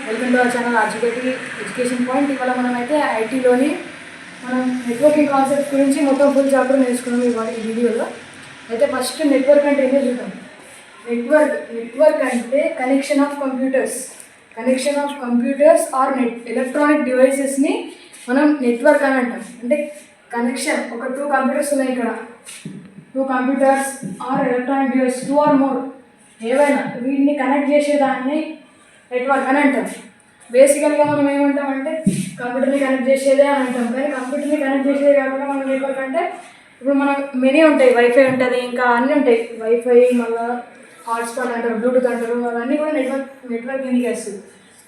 Welcome to our channel ఆర్జికేటి education point. ఇవాళ మనమైతే ఐటీలోని మనం నెట్వర్కింగ్ కాన్సెప్ట్స్ గురించి మొత్తం ఫుల్ చాప్టర్ నేర్చుకున్నాం ఈ వీడియోలో. అయితే ఫస్ట్ నెట్వర్క్ అంటే ఏదో చూద్దాం. నెట్వర్క్ అంటే connection of computers or electronic డివైసెస్ని మనం నెట్వర్క్ అని అంటాం. అంటే కనెక్షన్, ఒక 2 కంప్యూటర్స్ ఉన్నాయి, ఇక్కడ 2 computers or electronic device 2 or more ఏవైనా వీటిని కనెక్ట్ చేసేదాన్ని నెట్వర్క్ అని అంటాం. బేసికల్గా మనం ఏమంటామంటే కంప్యూటర్ని కనెక్ట్ చేసేదే అని అంటాం. కానీ కంప్యూటర్ని కనెక్ట్ చేసేదే కాకుండా మనం నెట్వర్క్ అంటే ఇప్పుడు మనకు మెనీ ఉంటాయి, వైఫై ఉంటుంది, ఇంకా అన్నీ ఉంటాయి. వైఫై, మళ్ళీ హాట్స్పాట్ అంటారు, బ్లూటూత్ అంటారు, అవన్నీ కూడా నెట్వర్క్ కిందకి వస్తుంది.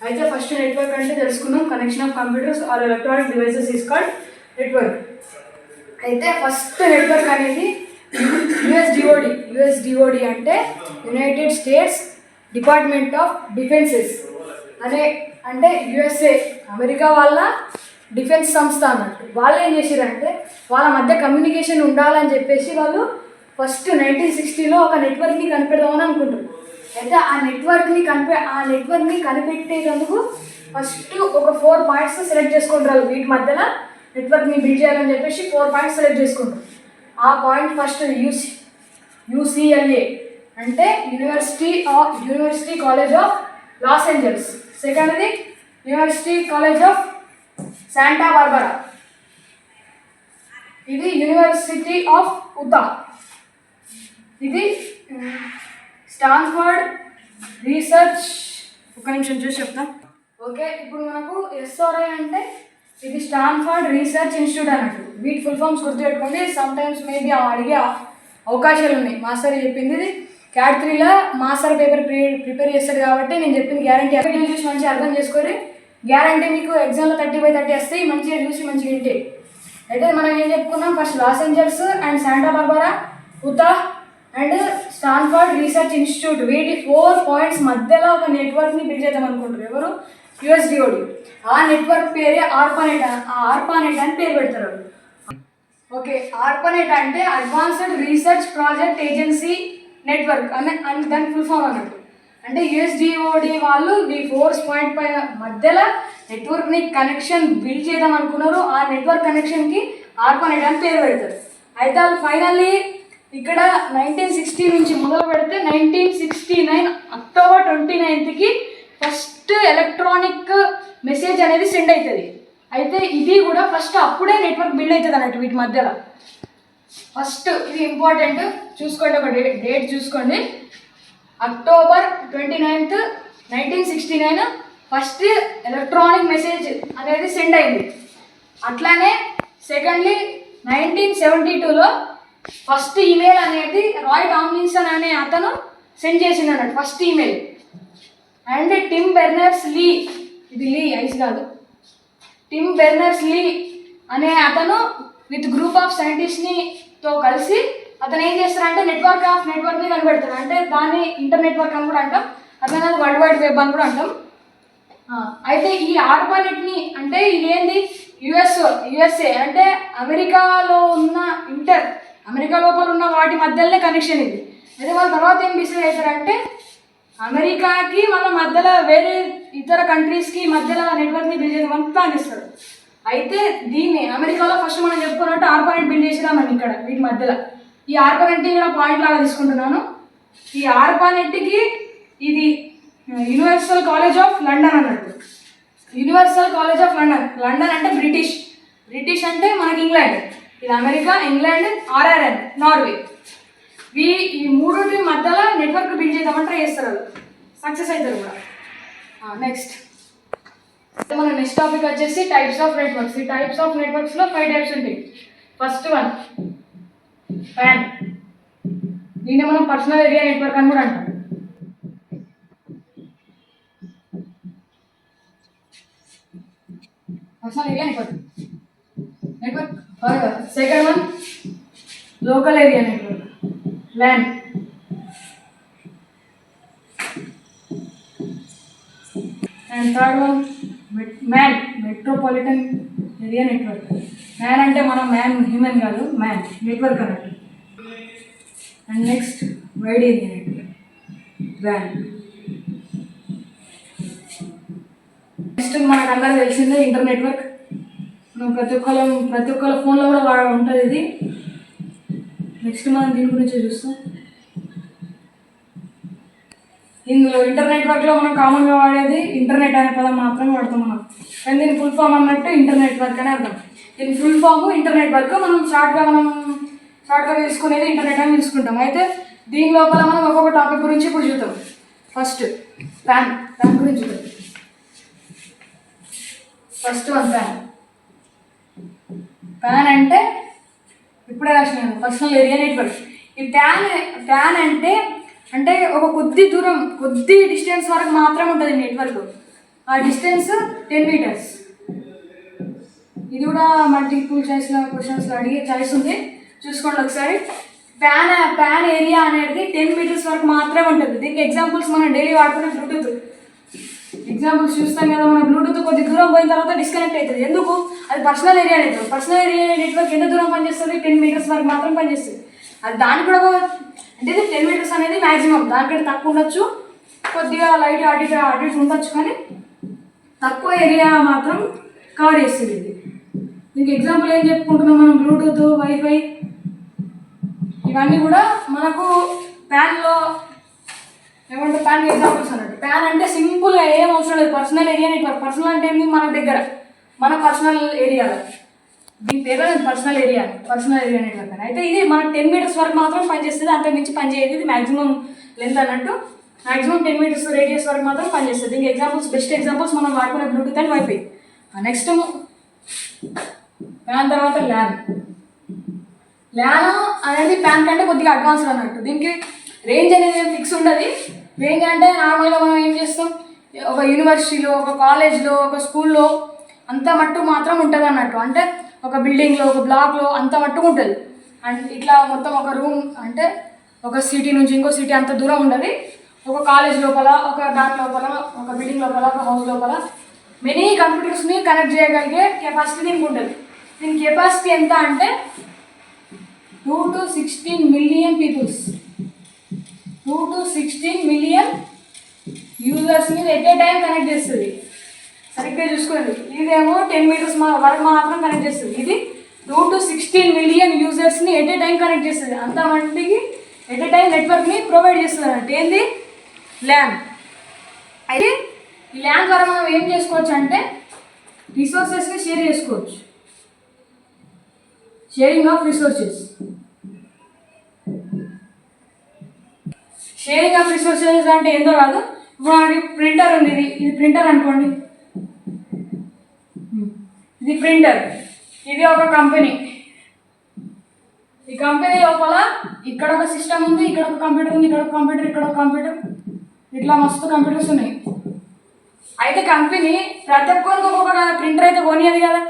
అయితే ఫస్ట్ నెట్వర్క్ అంటే తెలుసుకుందాం. Connection of computers or electronic devices is called network. అయితే ఫస్ట్ నెట్వర్క్ అనేది యుఎస్డిఓడి అంటే United states department of defences అంటే యుఎస్ఏ, అమెరికా వాళ్ళ డిఫెన్స్ సంస్థ అన్నట్టు. వాళ్ళు ఏం చేశారంటే వాళ్ళ మధ్య కమ్యూనికేషన్ ఉండాలని చెప్పేసి వాళ్ళు ఫస్ట్ 1960లో ఒక నెట్వర్క్ని కనిపెడదామని అనుకుంటారు. అయితే ఆ నెట్వర్క్ని కనిపెట్టేందుకు ఫస్ట్ ఒక 4 పాయింట్స్ సెలెక్ట్ చేసుకుంటారు. వీటి మధ్యన నెట్వర్క్ని బిల్డ్ చేయాలని చెప్పేసి 4 పాయింట్స్ సెలెక్ట్ చేసుకుంటారు. ఆ పాయింట్ ఫస్ట్ యూసిఎల్ఏ అంటే university college of Los Angeles. సెకండ్ది university college of Santa Barbara, ఇది యూనివర్సిటీ ఆఫ్ ఉతా, ఇది స్టాన్ఫర్డ్ రీసెర్చ్. ఒక నిమిషం చూసి చెప్తా. ఓకే, ఇప్పుడు మనకు ఎస్ఆర్ఐ అంటే ఇది స్టాన్ఫర్డ్ రీసెర్చ్ ఇన్స్టిట్యూట్ అన్నట్టు. వీటి ఫుల్ ఫామ్స్ గుర్తుపెట్టుకోండి. సమ్ టైమ్స్ మేబీ అడిగే అవకాశాలు ఉన్నాయి. మాస్టర్ చెప్పింది ఇది క్యాట్ 3లో మాస్టర్ పేపర్ ప్రిపేర్ చేస్తాడు కాబట్టి నేను చెప్పింది గ్యారంటీ. అక్కడ చూసి మంచిగా అర్థం చేసుకొని గ్యారంటీ మీకు ఎగ్జామ్లో 30/30 వస్తాయి. మంచిగా చూసి మంచిగా వింటే. అయితే మనం ఏం చెప్పుకున్నాం, first Los Angeles and Santa Barbara, ఉతా and Stanford research institute, వీటి 4 పాయింట్స్ మధ్యలో ఒక నెట్వర్క్ని బిల్డ్ చేద్దాం అనుకుంటారు. ఎవరు? యుఎస్డిఓడి. ఆ నెట్వర్క్ పేరే ఆర్పానెట్. ఆ ఆర్పానెట్ అని పేరు పెడతారు. ఓకే, ఆర్పానెట్ అంటే advanced research project agency network అని దాని ఫుల్ ఫామ్ అన్నట్టు. అంటే యుఎస్డిఓడి వాళ్ళు ఈ 4 పాయింట్ పై మధ్యలో నెట్వర్క్ని కనెక్షన్ బిల్డ్ చేద్దాం అనుకున్నారు. ఆ నెట్వర్క్ కనెక్షన్కి ఆర్పానెట్ అని పేరు పెడతారు. అయితే వాళ్ళు ఫైనల్లీ ఇక్కడ 1960 నుంచి మొదలు పెడితే 1969 అక్టోబర్ 29కి ఫస్ట్ ఎలక్ట్రానిక్ మెసేజ్ అనేది సెండ్ అవుతుంది. అయితే ఇది కూడా ఫస్ట్ అప్పుడే నెట్వర్క్ బిల్డ్ అవుతుంది అన్నట్టు వీటి మధ్యలో. ఫస్ట్ ఇది ఇంపార్టెంట్, చూసుకోండి, ఒక డేట్ చూసుకోండి. అక్టోబర్ 29, 1969 ఫస్ట్ ఎలక్ట్రానిక్ మెసేజ్ అనేది సెండ్ అయింది. అట్లానే సెకండ్లీ 1972లో ఫస్ట్ ఈమెయిల్ అనేది రాయ్ టామ్లిన్సన్ అనే అతను సెండ్ చేసింది అన్నట్టు, ఫస్ట్ ఈమెయిల్. అండ్ టిమ్ బెర్నర్స్-లీ, ఇది లీ ఐస్ కాదు, టిమ్ బెర్నర్స్-లీ అనే అతను విత్ గ్రూప్ ఆఫ్ సైంటిస్ట్తో కలిసి అతను ఏం చేస్తారంటే నెట్వర్క్ని కనిపెడతాడు. అంటే దాన్ని ఇంటర్ నెట్వర్క్ అని కూడా అంటాం, అట్లనే వరల్డ్ వైడ్ వెబ్ అని కూడా అంటాం. అయితే ఈ ఆర్పానెట్ని అంటే ఇదేంది, యుఎస్ఏ అంటే అమెరికా లోపల ఉన్న వాటి మధ్యలోనే కనెక్షన్ ఇది. అయితే వాళ్ళ తర్వాత ఏం డిసైడ్ అవుతారంటే అమెరికాకి మన మధ్యలో వేరే ఇతర కంట్రీస్కి మధ్యలో నెట్వర్క్ని బిల్డ్ చేయడం ప్లాన్ చేస్తారు. అయితే దీన్ని అమెరికాలో ఫస్ట్ మనం చెప్పుకున్నట్టు ఆర్పానెట్ బిల్డ్ చేసినామని ఇక్కడ వీటి మధ్యలో. ఈ ఆర్పానెట్ని కూడా పాయింట్ లాగా తీసుకుంటున్నాను. ఈ ఆర్పానెట్కి ఇది యూనివర్సల్ కాలేజ్ ఆఫ్ లండన్ అన్నట్టు. యూనివర్సల్ కాలేజ్ ఆఫ్ లండన్ అంటే బ్రిటిష్ అంటే మనకి ఇంగ్లాండ్, ఇది అమెరికా, ఇంగ్లాండ్, ఆర్ఆర్ఎన్ నార్వే. ఈ 3 మధ్యలో నెట్వర్క్ బిల్డ్ చేద్దామని ట్రై చేస్తారు, సక్సెస్ అవుతారు కూడా. నెక్స్ట్ మన నెక్స్ట్ టాపిక్ వచ్చేసి టైప్స్ ఆఫ్ నెట్వర్క్స్. ఈ టైప్స్ ఆఫ్ నెట్వర్క్స్లో 5 టైప్స్ ఉంటాయి. ఫస్ట్ వన్ PAN, దీన్ని మనం పర్సనల్ ఏరియా నెట్వర్క్ అని కూడా అంటాం. Personal area network. Second one local area network, LAN. And third one MAN, metropolitan area network. Man అంటే మనం హ్యూమన్ కాదు, మ్యాన్ నెట్వర్క్ అన్నట్టు. And next wide area network, WAN. మనకు అందరూ తెలిసిందే ఇంటర్ నెట్వర్క్. మనం ప్రతి ఒక్కళ్ళ ఫోన్లో కూడా ఉంటుంది ఇది. నెక్స్ట్ మనం దీని గురించి చూస్తాం. ఇందులో ఇంటర్ నెట్వర్క్లో మనం కామన్గా వాడేది ఇంటర్నెట్ అనే పదం మాత్రమే వాడతాం మనం. కానీ దీని ఫుల్ ఫామ్ అన్నట్టు ఇంటర్ నెట్వర్క్ అని అర్థం. దీని ఫుల్ ఫామ్ ఇంటర్ నెట్వర్క్. మనం షార్ట్గా తెలుసుకునేది ఇంటర్నెట్ అని తెలుసుకుంటాం. అయితే దీని లోపల మనం ఒక్కొక్క టాపిక్ గురించి ఇప్పుడు చూద్దాం. ఫస్ట్ ప్యాన్ గురించి చూద్దాం. ఫస్ట్ వన్ ప్యాన్ అంటే ఇప్పుడే రాసినాను, పర్సనల్ ఏరియా నెట్వర్క్. ఈ ప్యాన్ అంటే ఒక కొద్ది డిస్టెన్స్ వరకు మాత్రం ఉంటుంది నెట్వర్క్. ఆ డిస్టెన్స్ 10 మీటర్స్. ఇది కూడా మల్టిపుల్ చాయిస్లో క్వశ్చన్స్లో అడిగే చాయిస్ ఉంది, చూసుకోండి ఒకసారి. ప్యాన్ ఏరియా అనేది 10 మీటర్స్ వరకు మాత్రమే ఉంటుంది. దీనికి ఎగ్జాంపుల్స్ మనం డైలీ వాడుకునే బ్లూటూత్ ఎగ్జాంపుల్స్ చూస్తాం కదా. మన బ్లూటూత్ కొద్ది దూరం పోయిన తర్వాత డిస్కనెక్ట్ అవుతుంది. ఎందుకు? అది personal area network. Personal area network ఎంత దూరం పనిచేస్తుంది? 10 మీటర్స్ వరకు మాత్రం పనిచేస్తుంది. అది దానికి కూడా అంటే 10 మీటర్స్ అనేది మ్యాక్సిమం. దానికంటే తక్కువ ఉండొచ్చు, కొద్దిగా లైట్ అటు ఇటు ఉండొచ్చు, కానీ తక్కువ ఏరియా మాత్రం కవర్ చేస్తుంది ఇది. దీనికి ఎగ్జాంపుల్ ఏం చెప్పుకుంటున్నాం మనం? బ్లూటూత్, వైఫై, ఇవన్నీ కూడా మనకు ప్యాన్లో ఏమంటే ప్యాన్ ఎగ్జాంపుల్స్ అన్నట్టు. ప్యాన్ అంటే సింపుల్గా ఏం అవసరం లేదు. Personal area network. పర్సనల్ అంటే ఏంటి? మన దగ్గర మన పర్సనల్ ఏరియాలో. దీని పేరు పర్సనల్ ఏరియా నెట్వర్క్ అని. అయితే ఇది మన 10 మీటర్స్ వరకు మాత్రం పనిచేస్తుంది, అంతకు మించి పనిచేయదు. ఇది మ్యాక్సిమం లెంత్ అన్నట్టు. మ్యాక్సిమం 10 మీటర్స్ రేడియస్ వరకు మాత్రం పనిచేస్తుంది. దీనికి ఎగ్జాంపుల్స్, బెస్ట్ ఎగ్జాంపుల్స్ మనం వాడుకునే Bluetooth and wifi. Next pan తర్వాత ల్యాన్ అనేది ప్యాన్ కంటే కొద్దిగా అడ్వాన్స్డ్ అన్నట్టు. దీనికి రేంజ్ అనేది ఫిక్స్ ఉండదు. రేంజ్ అంటే నార్మల్గా మనం ఏం చేస్తాం, ఒక యూనివర్సిటీలో, ఒక కాలేజ్లో, ఒక స్కూల్లో అంత మట్టు మాత్రం ఉంటుంది అన్నట్టు. అంటే ఒక బిల్డింగ్లో, ఒక బ్లాక్లో అంత మట్టుకు ఉంటుంది. అండ్ ఇట్లా మొత్తం ఒక రూమ్ అంటే ఒక సిటీ నుంచి ఇంకో సిటీ అంత దూరం ఉండదు. ఒక కాలేజ్ లోపల, ఒక దాని లోపల, ఒక బిల్డింగ్ లోపల, ఒక హౌస్ లోపల మెనీ కంప్యూటర్స్ని కనెక్ట్ చేయగలిగే కెపాసిటీ దీనికి ఉంటుంది. దీని కెపాసిటీ ఎంత అంటే 2 to 16 million peoples, 2 to 16 million యూజర్స్ని ఎట్ ఏ టైం కనెక్ట్ చేస్తుంది. సరిగ్గా చూసుకోండి, ఇదేమో 10 మీటర్స్ వరకు మాత్రం కనెక్ట్ చేస్తుంది. ఇది 2 to 16 మిలియన్ యూజర్స్ని ఎట్ ఏ టైం కనెక్ట్ చేస్తుంది. అంతమందికి ఎట్ ఏ టైం నెట్వర్క్ని ప్రొవైడ్ చేస్తుంది అన్నట్టు. ఏంది? ల్యాన్. అయితే ఈ ల్యాన్ ద్వారా మనం ఏం చేసుకోవచ్చు అంటే రిసోర్సెస్ని షేర్ చేసుకోవచ్చు. Sharing of resources. Sharing of resources అంటే ఏందో కాదు. ఇప్పుడు మనకి ప్రింటర్ ఉంది. ఇది ప్రింటర్ అనుకోండి. ఇది ప్రింటర్. ఇది ఒక కంపెనీ. ఈ కంపెనీ లోపల ఇక్కడ ఒక సిస్టమ్ ఉంది, ఇక్కడ ఒక కంప్యూటర్ ఉంది, ఇక్కడ ఒక కంప్యూటర్, ఇక్కడ ఒక కంప్యూటర్, ఇట్లా మస్తు కంప్యూటర్స్ ఉన్నాయి. అయితే కంపెనీ ప్రతి ఒక్కరికి ఒక్కొక్క ప్రింటర్ అయితే కొనియదు కదా.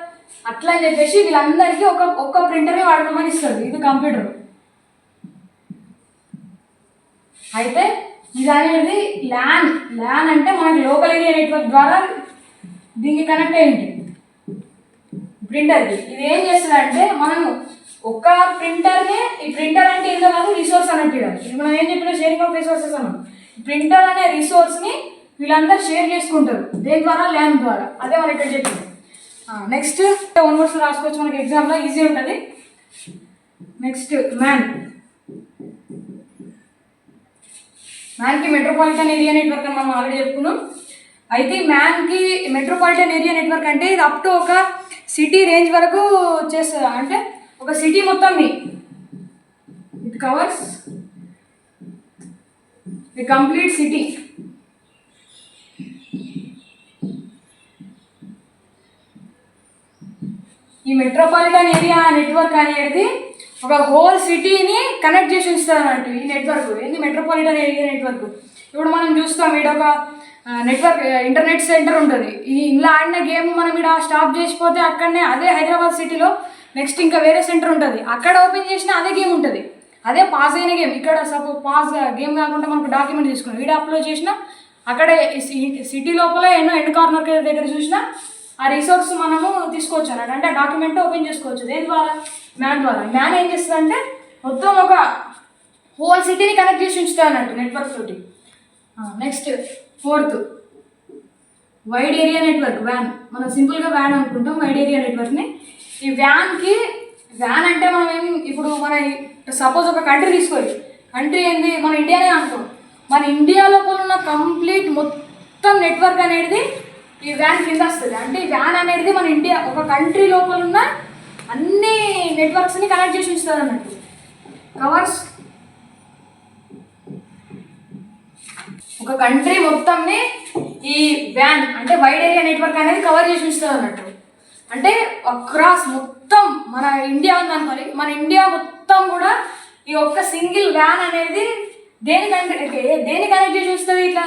అట్లా అని చెప్పేసి వీళ్ళందరికీ ఒక్క ప్రింటర్ని వాడుకోమని ఇస్తుంది. ఇది కంప్యూటర్. అయితే ఇది అనేది ల్యాన్ అంటే మనకి లోకల్ ఏరియా నెట్వర్క్ ద్వారా దీనికి కనెక్ట్ అయ్యింది ప్రింటర్కి. ఇది ఏం చేస్తుంది అంటే మనము ఒక ప్రింటర్ని, ఈ ప్రింటర్ అంటే ఏంటో కాదు, రిసోర్స్ అన్నట్టు. ఇది మనం ఏం చెప్పినా షేరింగ్ ఆఫ్ రిసోర్సెస్ అన్నాం. ప్రింటర్ అనే రిసోర్స్ని వీళ్ళందరూ షేర్ చేసుకుంటారు. దేని ద్వారా? ల్యాన్ ద్వారా. అదే మనం ఇక్కడ చెప్పింది. నెక్స్ట్ 1 వర్డ్స్ రాసుకోవచ్చు మనకి ఎగ్జామ్లో, ఈజీ ఉంటుంది. నెక్స్ట్ మ్యాన్కి మెట్రోపాలిటన్ ఏరియా నెట్వర్క్ అని మనం ఆల్రెడీ చెప్పుకున్నాం. అయితే మ్యాన్కి మెట్రోపాలిటన్ ఏరియా నెట్వర్క్ అంటే ఇది అప్ టు ఒక సిటీ రేంజ్ వరకు చేస్తుంది. అంటే ఒక సిటీ మొత్తంని it covers the complete city. ఈ మెట్రోపాలిటన్ ఏరియా నెట్వర్క్ అనేది ఒక హోల్ సిటీని కనెక్ట్ చేసి ఉంచుతుంది అన్నట్టు ఈ నెట్వర్క్. ఏంది? Metropolitan area network. ఇప్పుడు మనం చూస్తాం, ఇక్కడ ఒక నెట్వర్క్ ఇంటర్నెట్ సెంటర్ ఉంటుంది. ఇలా ఆడిన గేమ్ మనం ఇక్కడ స్టాప్ చేసిపోతే అక్కడనే అదే హైదరాబాద్ సిటీలో నెక్స్ట్ ఇంకా వేరే సెంటర్ ఉంటుంది, అక్కడ ఓపెన్ చేసిన అదే గేమ్ ఉంటుంది. అదే పాస్ అయిన గేమ్. ఇక్కడ సపోజ్ పాస్ గేమ్ కాకుండా మనకు డాక్యుమెంట్ తీసుకున్నాం, వీడియో అప్లోడ్ చేసినా అక్కడే సిటీ లోపల ఎండ్ కార్నర్ దగ్గర చూసినా ఆ రిసోర్స్ మనము తీసుకోవచ్చు అన్నట్టు. అంటే ఆ డాక్యుమెంట్ ఓపెన్ చేసుకోవచ్చు. దేని ద్వారా? మ్యాన్ ద్వారా. మ్యాన్ ఏం చేస్తుంది అంటే మొత్తం ఒక హోల్ సిటీని కనెక్ట్ చేసి ఉంచుతాయి అన్నట్టు నెట్వర్క్ తోటి. Next 4th wide area network van. మనం సింపుల్గా వ్యాన్ అనుకుంటాం, వైడ్ ఏరియా నెట్వర్క్ని. ఈ వ్యాన్ అంటే మనం ఇప్పుడు మన సపోజ్ ఒక కంట్రీ తీసుకోవచ్చు. కంట్రీ ఏంది, మన ఇండియానే అనుకో. మన ఇండియా లోపల ఉన్న కంప్లీట్ మొత్తం నెట్వర్క్ అనేది ఈ వ్యాన్ కింద వస్తుంది. అంటే ఈ వ్యాన్ అనేది మన ఇండియా ఒక కంట్రీ లోపల ఉన్న అన్ని నెట్వర్క్స్ని కనెక్ట్ చేసి ఉంచుతుంది అన్నట్టు. కవర్స్ ఒక కంట్రీ మొత్తంని ఈ వ్యాన్ అంటే వైడ్ ఏరియా నెట్వర్క్ అనేది కవర్ చేసి ఉంచుతుంది అన్నట్టు. అంటే అక్రాస్ మొత్తం మన ఇండియా ఉందనుకోని, మన ఇండియా మొత్తం కూడా ఈ ఒక్క సింగిల్ వ్యాన్ అనేది దేని కనెక్ట్ చేసి వస్తుంది. ఇట్లా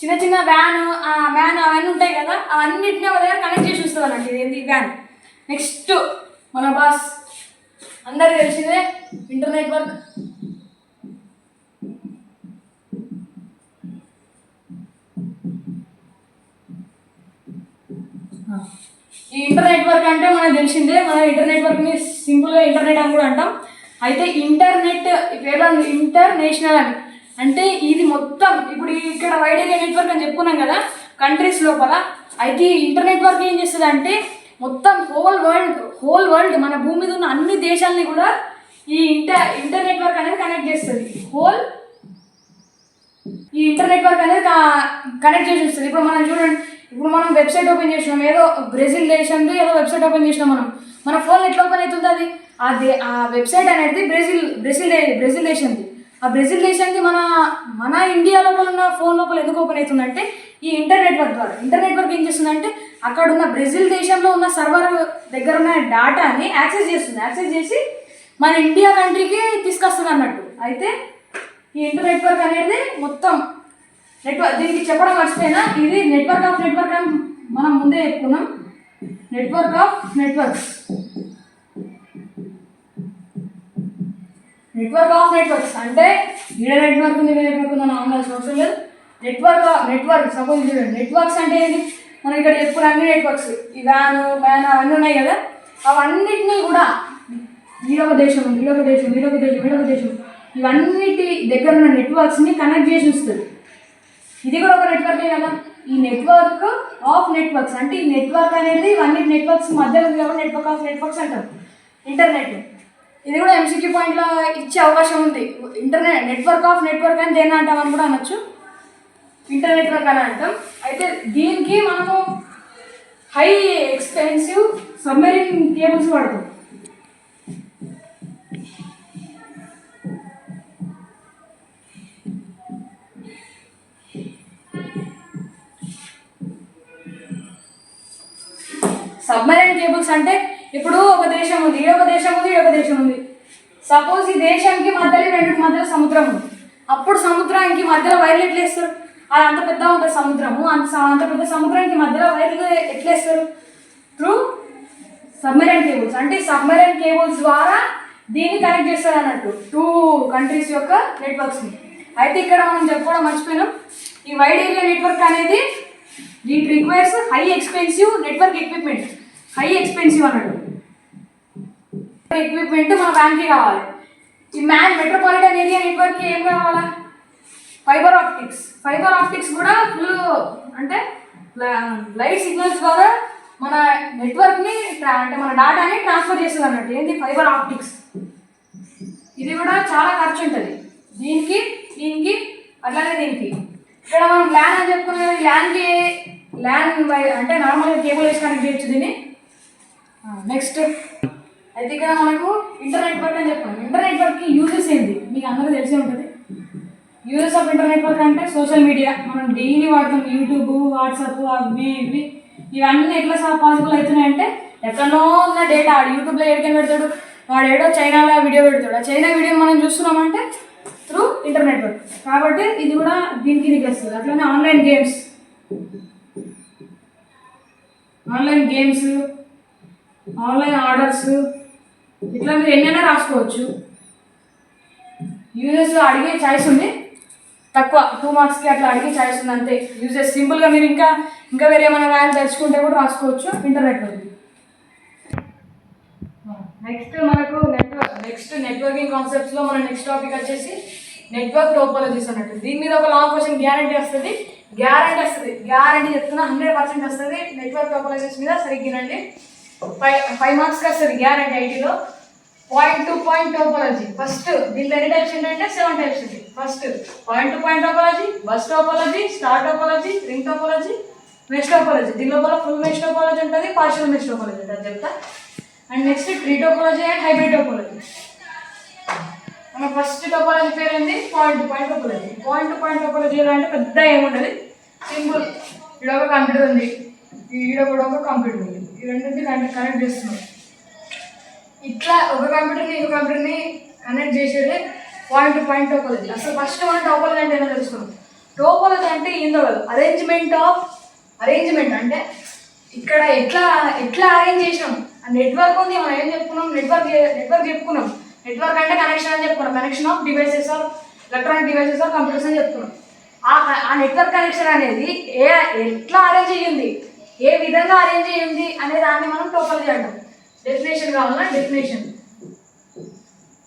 చిన్న చిన్న వ్యాన్ అవన్నీ ఉంటాయి కదా, అవన్నిటిని ఒక దగ్గర కనెక్ట్ చేసి వస్తుంది అన్నట్టు ఇది వ్యాన్. నెక్స్ట్ మన బాస్ అందరికీ తెలిసిందే ఇంటర్ నెట్వర్క్. ఈ ఇంటర్ నెట్వర్క్ అంటే మనకు తెలిసిందే. మన ఇంటర్ నెట్వర్క్ని సింపుల్గా ఇంటర్నెట్ అని కూడా అంటాం. అయితే ఇంటర్నెట్ పేరు ఇంటర్నేషనల్ అని అంటే ఇది మొత్తం ఇప్పుడు ఇక్కడ వైడ్ ఏరియా నెట్వర్క్ అని చెప్పుకున్నాం కదా కంట్రీస్ లోపల. అయితే ఇంటర్ నెట్వర్క్ ఏం చేస్తుంది అంటే మొత్తం హోల్ వరల్డ్ మన భూమి మీద ఉన్న అన్ని దేశాలని కూడా ఈ ఇంటర్ నెట్వర్క్ అనేది కనెక్ట్ చేస్తుంది. ఈ ఇంటర్ నెట్వర్క్ అనేది కనెక్ట్ చేసి వస్తుంది. ఇప్పుడు మనం చూడండి, ఇప్పుడు మనం వెబ్సైట్ ఓపెన్ చేసినాం, ఏదో బ్రెజిల్ దేశంలో ఏదో వెబ్సైట్ ఓపెన్ చేసినాం. మన ఫోన్ ఎట్లా ఓపెన్ అవుతుంది? ఆ వెబ్సైట్ అనేది బ్రెజిల్ దేశంది. ఆ బ్రెజిల్ దేశానికి మన ఇండియా లోపల ఉన్న ఫోన్ లోపల ఎందుకు ఓపెన్ అవుతుందంటే ఈ ఇంటర్ నెట్వర్క్ ద్వారా. ఇంటర్ నెట్వర్క్ ఏం చేస్తుందంటే అక్కడ ఉన్న బ్రెజిల్ దేశంలో ఉన్న సర్వర్ దగ్గర ఉన్న డేటాని యాక్సెస్ చేసి మన ఇండియా కంట్రీకి తీసుకొస్తుంది అన్నట్టు. అయితే ఈ ఇంటర్ నెట్వర్క్ అనేది మొత్తం దీనికి చెప్పడం మర్చిపోయినా, ఇది నెట్వర్క్ ఆఫ్ నెట్వర్క్ అని మనం ముందే చెప్పుకున్నాం. నెట్వర్క్ ఆఫ్ నెట్వర్క్స్ అంటే ఈడ నెట్వర్క్ ఉంది, నెట్వర్క్ ఉందని ఆగాల్సిన అవసరం లేదు. నెట్వర్క్ సపోజ్ చూడండి, నెట్వర్క్స్ అంటే ఏంటి? మనం ఇక్కడ చెప్పుకున్న అన్ని నెట్వర్క్స్, ఈ వ్యాన్ అవన్నీ ఉన్నాయి కదా, అవన్నిటినీ కూడా ఈడొక దేశం ఇవన్నిటి దగ్గర ఉన్న నెట్వర్క్స్ని కనెక్ట్ చేసి వస్తుంది. ఇది కూడా ఒక నెట్వర్కే కదా. ఈ నెట్వర్క్ ఆఫ్ నెట్వర్క్స్ అంటే ఈ నెట్వర్క్ అనేది ఇవన్నీ నెట్వర్క్స్ మధ్యలో ఉంది కాబట్టి నెట్వర్క్ ఆఫ్ నెట్వర్క్స్ అంటారు. ఇంటర్నెట్ ఇది కూడా MCQ పాయింట్లో ఇచ్చే అవకాశం ఉంది. నెట్వర్క్ ఆఫ్ నెట్వర్క్ అని దేని అంటామని కూడా అనొచ్చు, ఇంటర్ నెట్వర్క్ అని అంటాం. అయితే దీనికి మనము హై ఎక్స్పెన్సివ్ సబ్మెరీన్ కేబుల్స్ వాడతాం. సబ్మెరైన్ కేబుల్స్ అంటే ఇప్పుడు ఒక దేశం ఉంది, ఒక దేశం ఉంది. సపోజ్ ఈ దేశానికి మధ్యలో రెండింటి మధ్యలో సముద్రం ఉంది. అప్పుడు సముద్రానికి మధ్యలో వైర్లు ఎట్లా వేస్తారు? అది అంత పెద్ద ఉంటుంది సముద్రము, అంత పెద్ద సముద్రానికి మధ్యలో వైర్లు ఎట్లా వేస్తారు? Through submarine cables. అంటే సబ్మెరైన్ కేబుల్స్ ద్వారా దీన్ని కనెక్ట్ చేస్తారు అన్నట్టు 2 కంట్రీస్ యొక్క నెట్వర్క్స్ని. అయితే ఇక్కడ మనం చెప్పుకోవడం మర్చిపోయినాం, ఈ వైడ్ ఏరియా నెట్వర్క్ అనేది it requires high expensive network equipment. High expensive అన్నట్టు ఎక్విప్మెంట్ మన బ్యాంక్కి కావాలి. ఈ మెట్రోపాలిటన్ ఏరియా నెట్వర్క్కి ఏం కావాలా? ఫైబర్ ఆప్టిక్స్ కూడా ఫుల్ అంటే లైట్ సిగ్నల్స్ ద్వారా మన నెట్వర్క్ని అంటే మన డేటాని ట్రాన్స్ఫర్ చేస్తుంది అన్నట్టు. ఏంటి? Fibre optics. ఇది కూడా చాలా ఖర్చు ఉంటుంది దీనికి అట్లానే దీనికి. ఇక్కడ మనం ల్యాన్ అని చెప్పుకున్నాం. ల్యాన్ అంటే నార్మల్గా కేబుల్ వేసి కనెక్ట్ చేయొచ్చు దీన్ని. నెక్స్ట్ అయితే ఇక్కడ మనకు ఇంటర్ నెట్వర్క్ అని చెప్పాను. ఇంటర్ నెట్వర్క్కి యూజెస్ ఏంటి మీకు అందరికీ తెలిసే ఉంటుంది. యూజెస్ ఆఫ్ ఇంటర్ నెట్వర్క్ అంటే సోషల్ మీడియా మనం డైలీ వాడతాం. యూట్యూబ్, వాట్సాప్, అవి ఇవన్నీ ఎట్లా పాసిబుల్ అవుతున్నాయి అంటే ఎక్కడో ఉన్న డేటా యూట్యూబ్లో ఎక్కడికైనా పెడతాడు, వాడు ఏడో చైనాలో వీడియో పెడతాడు. ఆ చైనా వీడియో మనం చూస్తున్నామంటే త్రూ ఇంటర్ నెట్వర్క్. కాబట్టి ఇది కూడా దీనికి ఇది వస్తుంది. అట్లనే ఆన్లైన్ గేమ్స్, ఆన్లైన్ ఆర్డర్స్, ఇట్లా మీరు ఎన్నైనా రాసుకోవచ్చు. యూజెస్ అడిగే ఛాయిస్ ఉంది, తక్కువ 2 మార్క్స్కి అట్లా అడిగే ఛాయిస్ ఉంది అంతే. యూజెస్ సింపుల్గా మీరు ఇంకా వేరే ఏమైనా రాయాలి తెలుసుకుంటే కూడా రాసుకోవచ్చు ఇంటర్ నెట్వర్క్. నెక్స్ట్ నెట్వర్కింగ్ కాన్సెప్ట్స్లో మన నెక్స్ట్ టాపిక్ వచ్చేసి నెట్వర్క్ టోపోలజీస్ అన్నట్టు. దీని మీద ఒక లాంగ్ క్వశ్చన్ గ్యారంటీ వస్తుంది. గ్యారంటీ చెప్తున్నా 100% వస్తుంది. నెట్వర్క్ టోపోలాజీస్ మీద సరిగ్గినండి 5 మార్క్స్కి వస్తుంది గ్యారంటీ ఐటీలో. Point to point topology first. దీంట్లో ఎన్ని టైప్స్ ఏంటంటే 7 టైప్స్ ఉంది. First point to point topology, bus topology, star topology, ring topology, mesh topology. దీని లోపల ఫుల్ మెష్ టోపోలాజీ ఉంటుంది, పార్షియల్ మెష్ టోపోలాజీ ఉంటుంది చెప్తా. And next tree topology and hybrid topology. మన ఫస్ట్ టోపోలాజీ పేరు ఏంటి? Point to point topology. Point to point topology ఎలా అంటే పెద్ద ఏముండదు, సింపుల్. ఇక్కడ ఒక కంప్యూటర్ ఉంది, ఈడ కూడా ఒక కంప్యూటర్ ఉంది, ఈ రెండింటిని కనెక్ట్ చేస్తున్నాం. ఇట్లా ఒక కంప్యూటర్ని ఇంకో కంప్యూటర్ని కనెక్ట్ చేసేది పాయింట్ టు పాయింట్ టోపోలాజీ. అసలు ఫస్ట్ మనం టోపోలాజీ అంటే ఏమో తెలుసుకున్నాం. టోపోలాజీ అంటే ఏందో కాదు, అరేంజ్మెంట్ అంటే ఇక్కడ ఎట్లా అరేంజ్ చేసినాం. నెట్వర్క్ ఉంది, మనం ఏం చెప్పుకున్నాం? నెట్వర్క్ చెప్పుకున్నాం. నెట్వర్క్ అంటే కనెక్షన్ అని చెప్పుకున్నాం. Connection of devices or electronic devices or computers అని చెప్పుకున్నాం. ఆ నెట్వర్క్ కనెక్షన్ అనేది ఎట్లా అరేంజ్ అయ్యింది, ఏ విధంగా అరేంజ్ అయ్యింది అనే దాన్ని మనం టోపోలాజీ అంటాం. డెఫినేషన్ కావాలన్నా డెఫినేషన్.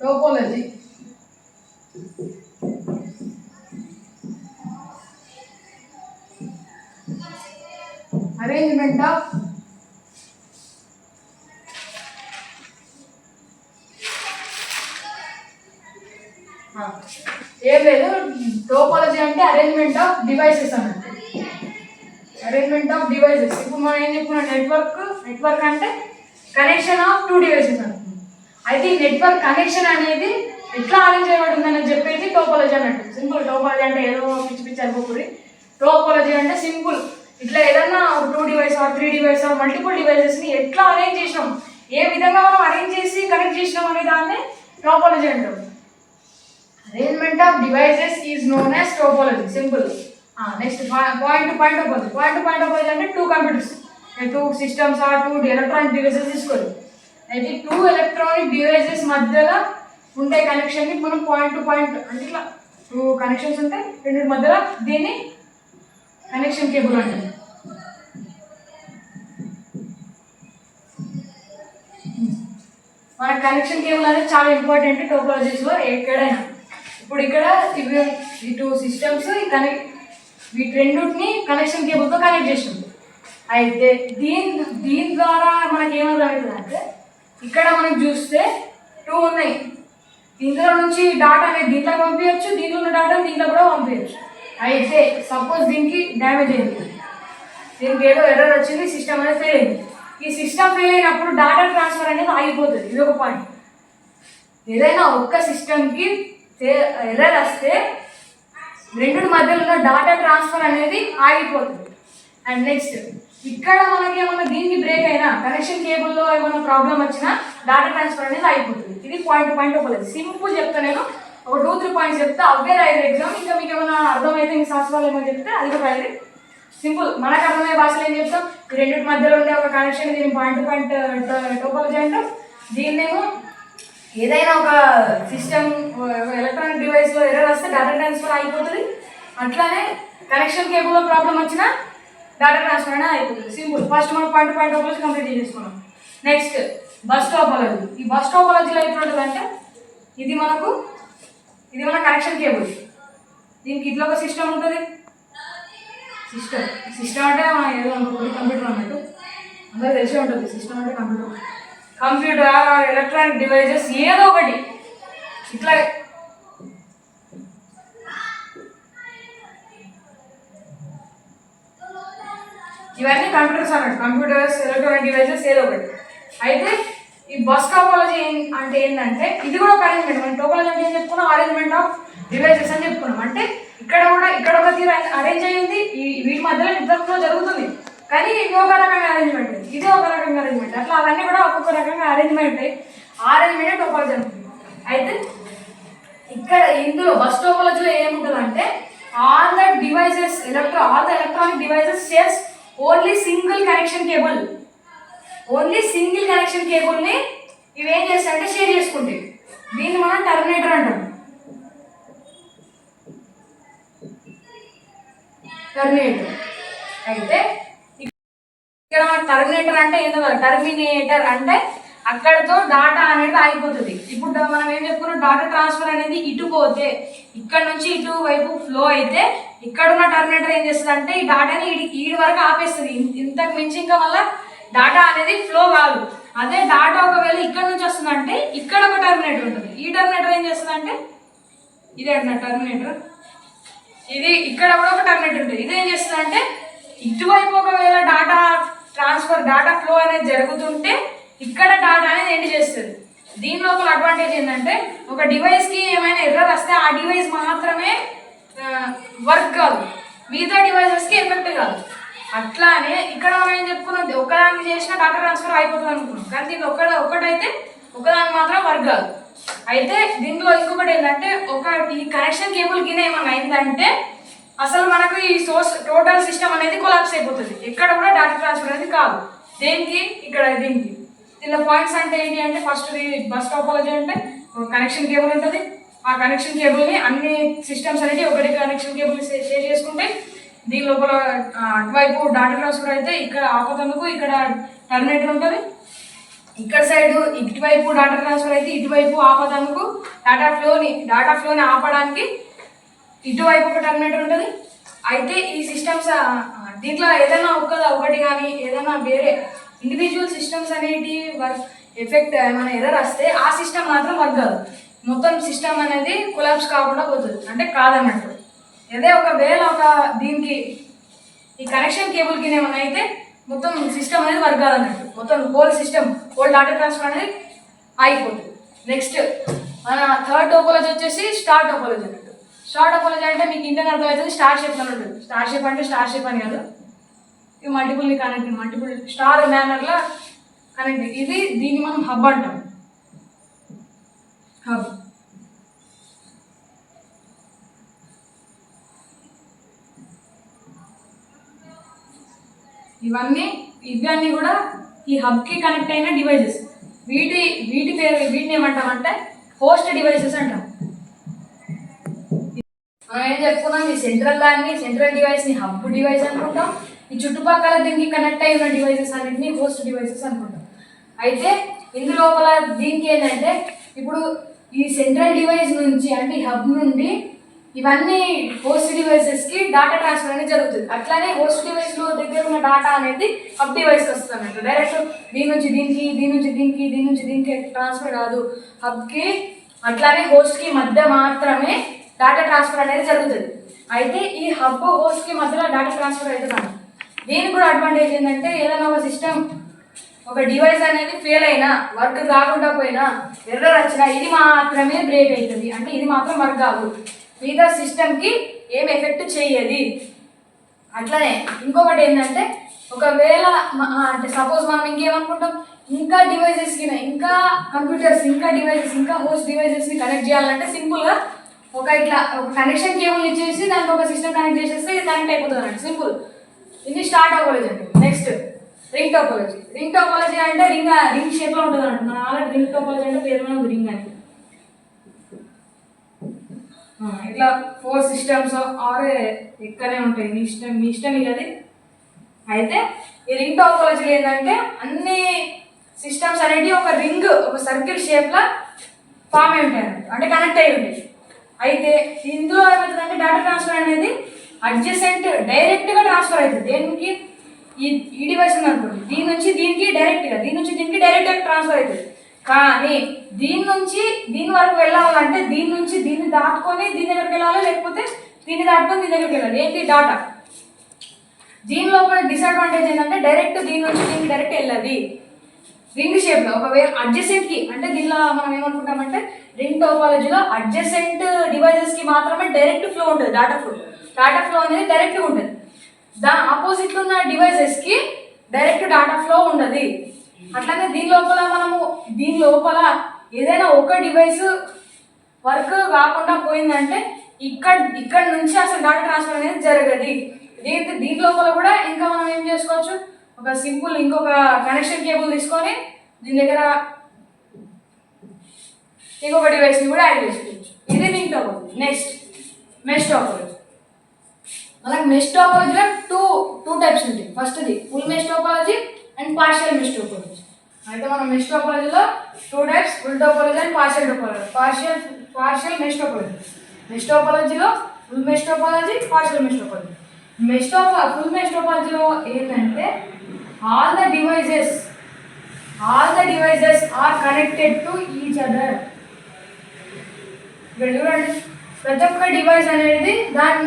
టోపోలాజీ అరేంజ్మెంట్ ఆఫ్ ఏం లేదు, టోపోలాజీ అంటే అరేంజ్మెంట్ ఆఫ్ డివైసెస్ అన్నట్టు. Arrangement of devices. ఇప్పుడు మనం ఏం చెప్పుకున్నాం? నెట్వర్క్ అంటే కనెక్షన్ ఆఫ్ 2 డివైసెస్ అనుకున్నాం. అయితే ఈ నెట్వర్క్ కనెక్షన్ అనేది ఎట్లా అరేంజ్ చేయబడిందని చెప్పేది టోపోలాజీ అన్నట్టు. సింపుల్. టోపోలాజీ అంటే ఏదో పిచ్చి అనుకోకూడదు. టోపోలాజీ అంటే సింపుల్, ఇట్లా ఏదన్నా 2 device or 3 device or multiple డివైసెస్ని ఎట్లా అరేంజ్ చేసినాం, ఏ విధంగా మనం అరేంజ్ చేసి కనెక్ట్ చేసినాం అనే దాన్ని టోపోలాజీ అంటాం. Arrangement of devices is known as topology. Simple. Next point to point topology. Point to point topology అంటే 2 computers, 2 systems or 2 electronic devices తీసుకోవాలి. అయితే 2 ఎలక్ట్రానిక్ డివైసెస్ మధ్యలో ఉండే కనెక్షన్ని మనం పాయింట్ టు పాయింట్ అంటే ఇట్లా 2 కనెక్షన్స్ ఉంటాయి, రెండింటి మధ్యలో దీన్ని కనెక్షన్ కేబుల్ అంటారు. మన కనెక్షన్ కేబుల్ అనేది చాలా ఇంపార్టెంట్ టోపోలాజీస్లో ఎక్కడైనా. ఇప్పుడు ఇక్కడ ఈ 2 సిస్టమ్స్ వీటి రెండింటిని కనెక్షన్ కేబుల్తో కనెక్ట్ చేసినాం. అయితే దీని ద్వారా మనకి ఏమర్థమవుతుంది అంటే, ఇక్కడ మనకి చూస్తే 2 ఉన్నాయి. ఇందులో నుంచి డాటా అనేది దీంట్లో పంపించవచ్చు, దీంట్లో ఉన్న డాటా దీంట్లో కూడా పంపించవచ్చు. అయితే సపోజ్ దీనికి డ్యామేజ్ అయింది, దీనికి ఏదో ఎర్రర్ వచ్చింది, సిస్టమ్ అనేది ఫెయిల్ అయింది. ఈ సిస్టమ్ ఫెయిల్ అయినప్పుడు డాటా ట్రాన్స్ఫర్ అనేది ఆగిపోతుంది. ఇది ఒక పాయింట్. ఏదైనా ఒక్క సిస్టమ్కి ఎర్రర్ వస్తే రెండింటి మధ్యలో ఉన్న డాటా ట్రాన్స్ఫర్ అనేది ఆగిపోతుంది. అండ్ నెక్స్ట్ ఇక్కడ మనకి ఏమన్నా దీనికి బ్రేక్ అయినా, కనెక్షన్ కేబుల్లో ఏమైనా ప్రాబ్లం వచ్చినా డాటా ట్రాన్స్ఫర్ అనేది అయిపోతుంది. ఇది point to point topology. Simple చెప్తా, నేను ఒక 2-3 పాయింట్స్ చెప్తే అవే రాయరు ఎగ్జామ్. ఇంకా మీకు ఏమైనా అర్థమైతే మీ శాస్త్రాలు ఏమో చెప్తే అది కూడా రాయరు. సింపుల్. మనకు అర్థమయ్యే భాషలో ఏం చెప్తాం? ఈ రెండింటి మధ్యలో ఉండే ఒక కనెక్షన్, దీన్ని పాయింట్ టు పాయింట్ టోపోలాజీ అంటాం. దీన్నేమో ఏదైనా ఒక సిస్టమ్ ఎలక్ట్రానిక్ డివైస్లో ఎర్రర్ వస్తే డాటా ట్రాన్స్ఫర్ అయిపోతుంది. అట్లానే కనెక్షన్ కేబుల్లో ప్రాబ్లం వచ్చినా డాటా ట్రాన్స్ఫర్ అనేది అయిపోతుంది. సింపుల్. ఫస్ట్ మనం point to point topology complete చేసుకున్నాం. Next bus topology. ఈ బస్ టోపోలాజీలో ఎట్లుంటుంది అంటే, ఇది మన కనెక్షన్ కేబుల్. దీనికి ఇట్లా ఒక సిస్టమ్ ఉంటుంది. సిస్టమ్ అంటే ఏదో అనుకోండి కంప్యూటర్ అన్నట్టు, అందరూ తెలిసే ఉంటుంది. సిస్టమ్ అంటే కంప్యూటర్ ఎలక్ట్రానిక్ డివైజెస్ ఏదో ఒకటి ఇట్లా ఇవన్నీ కంప్యూటర్స్ అన్నట్టు. కంప్యూటర్స్, ఎలక్ట్రానిక్ డివైజెస్ ఏదో ఒకటి. అయితే ఈ బస్ టోపోలాజీ అంటే ఏంటంటే, ఇది కూడా ఒక అరేంజ్మెంట్. మనం టోపోలాజీ అంటే ఏం చెప్పుకున్నాం? అరేంజ్మెంట్ ఆఫ్ డివైజెస్ అని చెప్పుకున్నాం. అంటే ఇక్కడ ఒక తీరు అరేంజ్ అయ్యింది, వీటి మధ్యలో నెట్వర్క్లో జరుగుతుంది, కానీ ఇది ఒక రకంగా అరేంజ్మెంట్, ఇది ఒక రకంగా అరేంజ్మెంట్. అట్లా అవన్నీ కూడా ఒక్కొక్క రకంగా అరేంజ్మెంట్ ఉంటాయి. అరేంజ్మెంట్ టోపోలాజీ అనుకుంటుంది. అయితే ఇక్కడ ఇందులో బస్ టోపోలాజీలో ఏముంటుంది అంటే, all the electronic devices shares only single connection cable. Only single connection కేబుల్ని ఇవి ఏం చేస్తాయంటే షేర్ చేసుకుంటాయి. దీన్ని మనం టర్మినేటర్ అంటాం. టర్మినేటర్. అయితే ఇక్కడ టర్మినేటర్ అంటే ఏంటో కదా, టర్మినేటర్ అంటే అక్కడతో డాటా అనేది ఆగిపోతుంది. ఇప్పుడు మనం ఏం చెప్పుకున్నాం? డాటా ట్రాన్స్ఫర్ అనేది ఇటు పోతే, ఇక్కడ నుంచి ఇటు వైపు ఫ్లో అయితే ఇక్కడ ఉన్న టర్మినేటర్ ఏం చేస్తుంది అంటే ఈ డాటాని ఈడి వరకు ఆపేస్తుంది. ఇంతకు మించి ఇంకా మళ్ళీ డాటా అనేది ఫ్లో కాదు. అదే డాటా ఒకవేళ ఇక్కడ నుంచి వస్తుందంటే ఇక్కడ ఒక టర్మినేటర్ ఉంటుంది. ఈ టర్మినేటర్ ఏం చేస్తుందంటే ఇదే అంటున్నా టర్మినేటర్, ఇది ఇక్కడ కూడా ఒక టర్మినేటర్ ఉంటుంది. ఇదేం చేస్తుందంటే ఇటువైపు ఒకవేళ డాటా డాటా ఫ్లో అనేది జరుగుతుంటే ఇక్కడ డాటా అనేది ఎండ్ చేస్తుంది. దీని లోపల అడ్వాంటేజ్ ఏంటంటే ఒక డివైస్కి ఏమైనా ఎర్రర్ వస్తే ఆ డివైస్ మాత్రమే వర్క్ కాదు, మిగతా డివైసెస్కి ఎఫెక్ట్ కాదు. అట్లానే ఇక్కడ మనం ఏం చెప్పుకున్నాం, ఒకదానికి చేసిన డాటా ట్రాన్స్ఫర్ అయిపోతుంది అనుకున్నాం, కానీ దీంట్లో ఒకటైతే ఒకదానికి మాత్రం వర్క్ కాదు. అయితే దీంట్లో ఇంకొకటి ఏంటంటే ఈ కనెక్షన్ కేబుల్ కింద ఏమన్నా అయిందంటే అసలు మనకు ఈ సోర్స్ టోటల్ సిస్టమ్ అనేది కొలాప్స్ అయిపోతుంది. ఎక్కడ కూడా డాటా ట్రాన్స్ఫర్ అనేది కాదు. దేనికి ఇక్కడ దీనికి దీనిలో పాయింట్స్ అంటే ఏంటి అంటే ఫస్ట్ బస్ టాపాలజీ అంటే కనెక్షన్ కేబుల్ ఉంటుంది. ఆ కనెక్షన్ కేబుల్ని అన్ని సిస్టమ్స్ అనేది ఒకటి కనెక్షన్ కేబుల్ షేర్ చేసుకుంటే దీని లోపల అటువైపు డాటా ట్రాన్స్ఫర్ అయితే ఇక్కడ ఆపతందుకు ఇక్కడ టర్మినేటర్ ఉంటుంది. ఇక్కడ సైడ్ ఇటువైపు డాటా ట్రాన్స్ఫర్ అయితే ఇటువైపు ఆపతందుకు డాటా ఫ్లోని ఆపడానికి ఇటువైపు ఒక టర్మినేటర్ ఉంటుంది. అయితే ఈ సిస్టమ్స్ దీంట్లో ఏదైనా ఒకటి కానీ ఏదైనా వేరే ఇండివిజువల్ సిస్టమ్స్ అనేటి ఎఫెక్ట్ ఏమైనా ఎర్రర్ వస్తే ఆ సిస్టమ్ మాత్రం వర్క్ కాదు, మొత్తం సిస్టమ్ అనేది కొలాప్స్ కాకుండా పోతుంది, అంటే కాదన్నట్టు. అదే ఒకవేళ దీనికి ఈ కనెక్షన్ కేబుల్ కింద ఏమైనా అయితే మొత్తం సిస్టమ్ అనేది వర్క్ కాదన్నట్టు, మొత్తం హోల్ డాటా ట్రాన్స్ఫర్ అనేది అయిపోతుంది. నెక్స్ట్ మన థర్డ్ టోపోలజీ వచ్చేసి స్టార్ టోపోలజీ అన్నట్టు. స్టార్ టోపోలజీ అంటే మీకు ఇంటర్ అర్థమవుతుంది, స్టార్ షేప్ అని ఉంటుంది. స్టార్ షేప్ అంటే స్టార్ షేప్ అని కాదు, ఇవి మల్టిపుల్ స్టార్ మ్యానర్లో కనెక్ట్. దీన్ని మనం హబ్ అంటాం. హబ్ ఇవన్నీ కూడా ఈ హబ్కి కనెక్ట్ అయిన డివైజెస్. వీటిని ఏమంటామంటే హోస్ట్ డివైసెస్ అంటాం. మనం ఏం చెప్పుకున్నాం, ఈ సెంట్రల్ డివైస్ని హబ్ డివైస్ అనుకుంటాం. ఈ చుట్టుపక్కల దీనికి కనెక్ట్ అయి ఉన్న డివైసెస్ అన్నింటినీ హోస్ట్ డివైసెస్ అనుకుంటాం. అయితే ఇందులోపల దీనికి ఏంటంటే ఇప్పుడు ఈ సెంట్రల్ డివైస్ నుంచి అంటే ఈ హబ్ నుండి ఇవన్నీ హోస్ట్ డివైసెస్కి డాటా ట్రాన్స్ఫర్ అనేది జరుగుతుంది. అట్లానే హోస్ట్ డివైస్లో దగ్గర ఉన్న డాటా అనేది హబ్ డివైస్కి వస్తుంది అన్నట్టు. డైరెక్ట్ దీని నుంచి దీనికి ట్రాన్స్ఫర్ కాదు, హబ్కి అట్లానే హోస్ట్కి మధ్య మాత్రమే డాటా ట్రాన్స్ఫర్ అనేది జరుగుతుంది. అయితే ఈ హబ్ హోస్ట్కి మధ్యలో డాటా ట్రాన్స్ఫర్ అవుతుంది. దీనికి కూడా అడ్వాంటేజ్ ఏంటంటే ఏదైనా ఒక సిస్టమ్ ఒక డివైస్ అనేది ఫెయిల్ అయినా వర్క్ కాకుండా పోయినా ఎర్రర్ వచ్చినా ఇది మాత్రమే బ్రేక్ అవుతుంది, అంటే ఇది మాత్రం వర్క్ కాదు, మిగతా సిస్టమ్కి ఏం ఎఫెక్ట్ చేయదు. అట్లనే ఇంకొకటి ఏంటంటే ఒకవేళ అంటే సపోజ్ మనం ఇంకేమనుకుంటాం, ఇంకా డివైజెస్కి ఇంకా కంప్యూటర్స్ ఇంకా డివైజెస్ ఇంకా హోస్ట్ డివైజెస్ని కనెక్ట్ చేయాలంటే సింపుల్గా ఒక కనెక్షన్ కేబుల్ ఇచ్చేసి దానికి ఒక సిస్టమ్ కనెక్ట్ చేసేస్తే ఇది కనెక్ట్ అయిపోతుంది అన్నట్టు, సింపుల్. ఇది స్టార్ టోపోలజీ అండి. నెక్స్ట్ రింగ్ టోపోలజీ అంటే రింగ్ షేప్లో ఉంటుంది అన్నట్టు. మన ఆల్రెడీ రింగ్ టోపోలజీ అంటే పేరులో ఉంది రింగ్ అని. ఇట్లా 4 సిస్టమ్స్ ఆర్ ఎక్కనే ఉంటాయి, మీ ఇష్టం ఇది. అది అయితే ఈ రింగ్ టోపోలజీలో ఏంటంటే అన్ని సిస్టమ్స్ అనేవి ఒక సర్కిల్ షేప్లో ఫామ్ అయి ఉంటాయి అన్నట్టు, అంటే కనెక్ట్ అయి ఉంటాయి. అయితే ఇందులో ఏమవుతుందంటే డేటా ట్రాన్స్ఫర్ అనేది డైరెక్ట్గా ట్రాన్స్ఫర్ అవుతుంది. దేనికి ఈ డివైస్ ఉందనుకోండి, దీని నుంచి దీనికి డైరెక్ట్గా ట్రాన్స్ఫర్ అవుతుంది. కానీ దీని నుంచి దీని వరకు వెళ్ళాలంటే దీని నుంచి దీన్ని దాటుకొని దీని దగ్గరికి వెళ్ళాలి, లేకపోతే దీన్ని దాటుకొని దీని దగ్గరికి వెళ్ళాలి. ఏంటి డాటా. దీనిలో కూడా డిసడ్వాంటేజ్ ఏంటంటే డైరెక్ట్ దీని నుంచి దీనికి డైరెక్ట్ వెళ్ళాలి రింగ్ షేప్లో. ఒకవేళ అడ్జసెంట్కి అంటే దీనిలో మనం ఏమనుకుంటామంటే రింగ్ టోపాలజీలో అడ్జసెంట్ డివైజెస్కి మాత్రమే డైరెక్ట్ ఫ్లో ఉంటుంది, డాటా ఫ్లో అనేది డైరెక్ట్గా ఉంటుంది. దాని ఆపోజిట్లో ఉన్న డివైజెస్కి డైరెక్ట్ డాటా ఫ్లో ఉండదు. అట్లానే దీని లోపల ఏదైనా ఒక డివైస్ వర్క్ కాకుండా పోయిందంటే ఇక్కడ నుంచి అసలు డాటా ట్రాన్స్ఫర్ అనేది జరగదు. దీని లోపల కూడా ఇంకా మనం ఏం చేసుకోవచ్చు, ఒక సింపుల్ ఇంకొక కనెక్షన్ కేబుల్ తీసుకొని దీని దగ్గర ఇంకొక డివైస్ని కూడా యాడ్ చేసుకోవచ్చు. ఇది ring topology. Next mesh topology. మనకు మెష్ టోపోలజీలో టూ టైప్స్ ఉంటాయి. ఫస్ట్ది full mesh topology and partial mesh topology. అయితే మనం మెష్ టోపోలజీలో 2 types, full topology and partial topology. Partial mesh topology. Mesh టోపోలజీలో full mesh topology, partial mesh topology. Full mesh టోపాలజీలో ఏంటంటే all the devices are connected to each other. ఇక్కడ చూడండి, ప్రతి ఒక్క డివైస్ అనేది దాని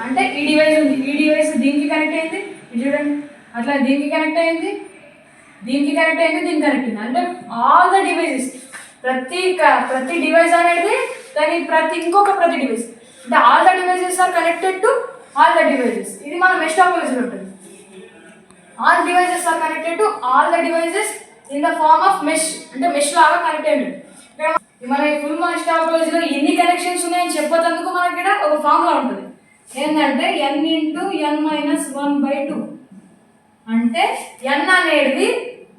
అంటే ఈ డివైస్ ఉంది, ఈ డివైస్ దీనికి కనెక్ట్ అయింది, ఇది చూడండి అట్లా దీనికి కనెక్ట్ అయింది, దీనికి కనెక్ట్ అయింది, దీనికి కనెక్ట్ అయింది. అంటే ఆల్ ద డివైజెస్ ప్రతి డివైస్ అనేది దాని ప్రతి డివైస్ అంటే all the devices are connected to all the devices. ఇది మన మెష్ టాపోలజీలో ఉంటుంది. All devices are connected to all the devices in the form of mesh, అంటే మెష్ లాగా కనెక్ట్ అయ్యింది. మన ఫుల్ మెష్ టాపోలజీలో ఎన్ని కనెక్షన్స్ ఉన్నాయని చెప్పేందుకు మనకి ఇక్కడ ఒక ఫార్ములా ఉంటుంది. ఏంటంటే n/n-1/2 అంటే n అనేది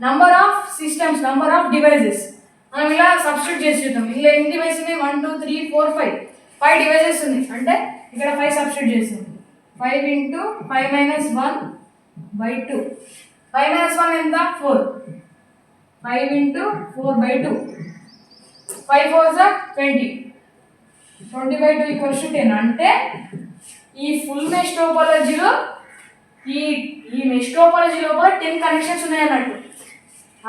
number of systems, number of devices. మనం ఇలా సబ్స్టిట్యూట్ చేసి చూద్దాం. ఇలా ఎన్ని డివైస్ ఉన్నాయి? 1 2 3 4 5 డివైజెస్ ఉంది. అంటే ఇక్కడ 5 సబ్స్టిట్యూట్ చేస్తుంది. 5 × 5 - 1/2. 5 - 1 ఎంత? 4. 5 × 4/2. 5 4s are 20. 20/2 = 10. అంటే ఈ ఫుల్ మెష్ టోపాలజీలో ఈ మెష్ టోపాలజీ లోపల 10 కనెక్షన్స్ ఉన్నాయి అన్నట్టు.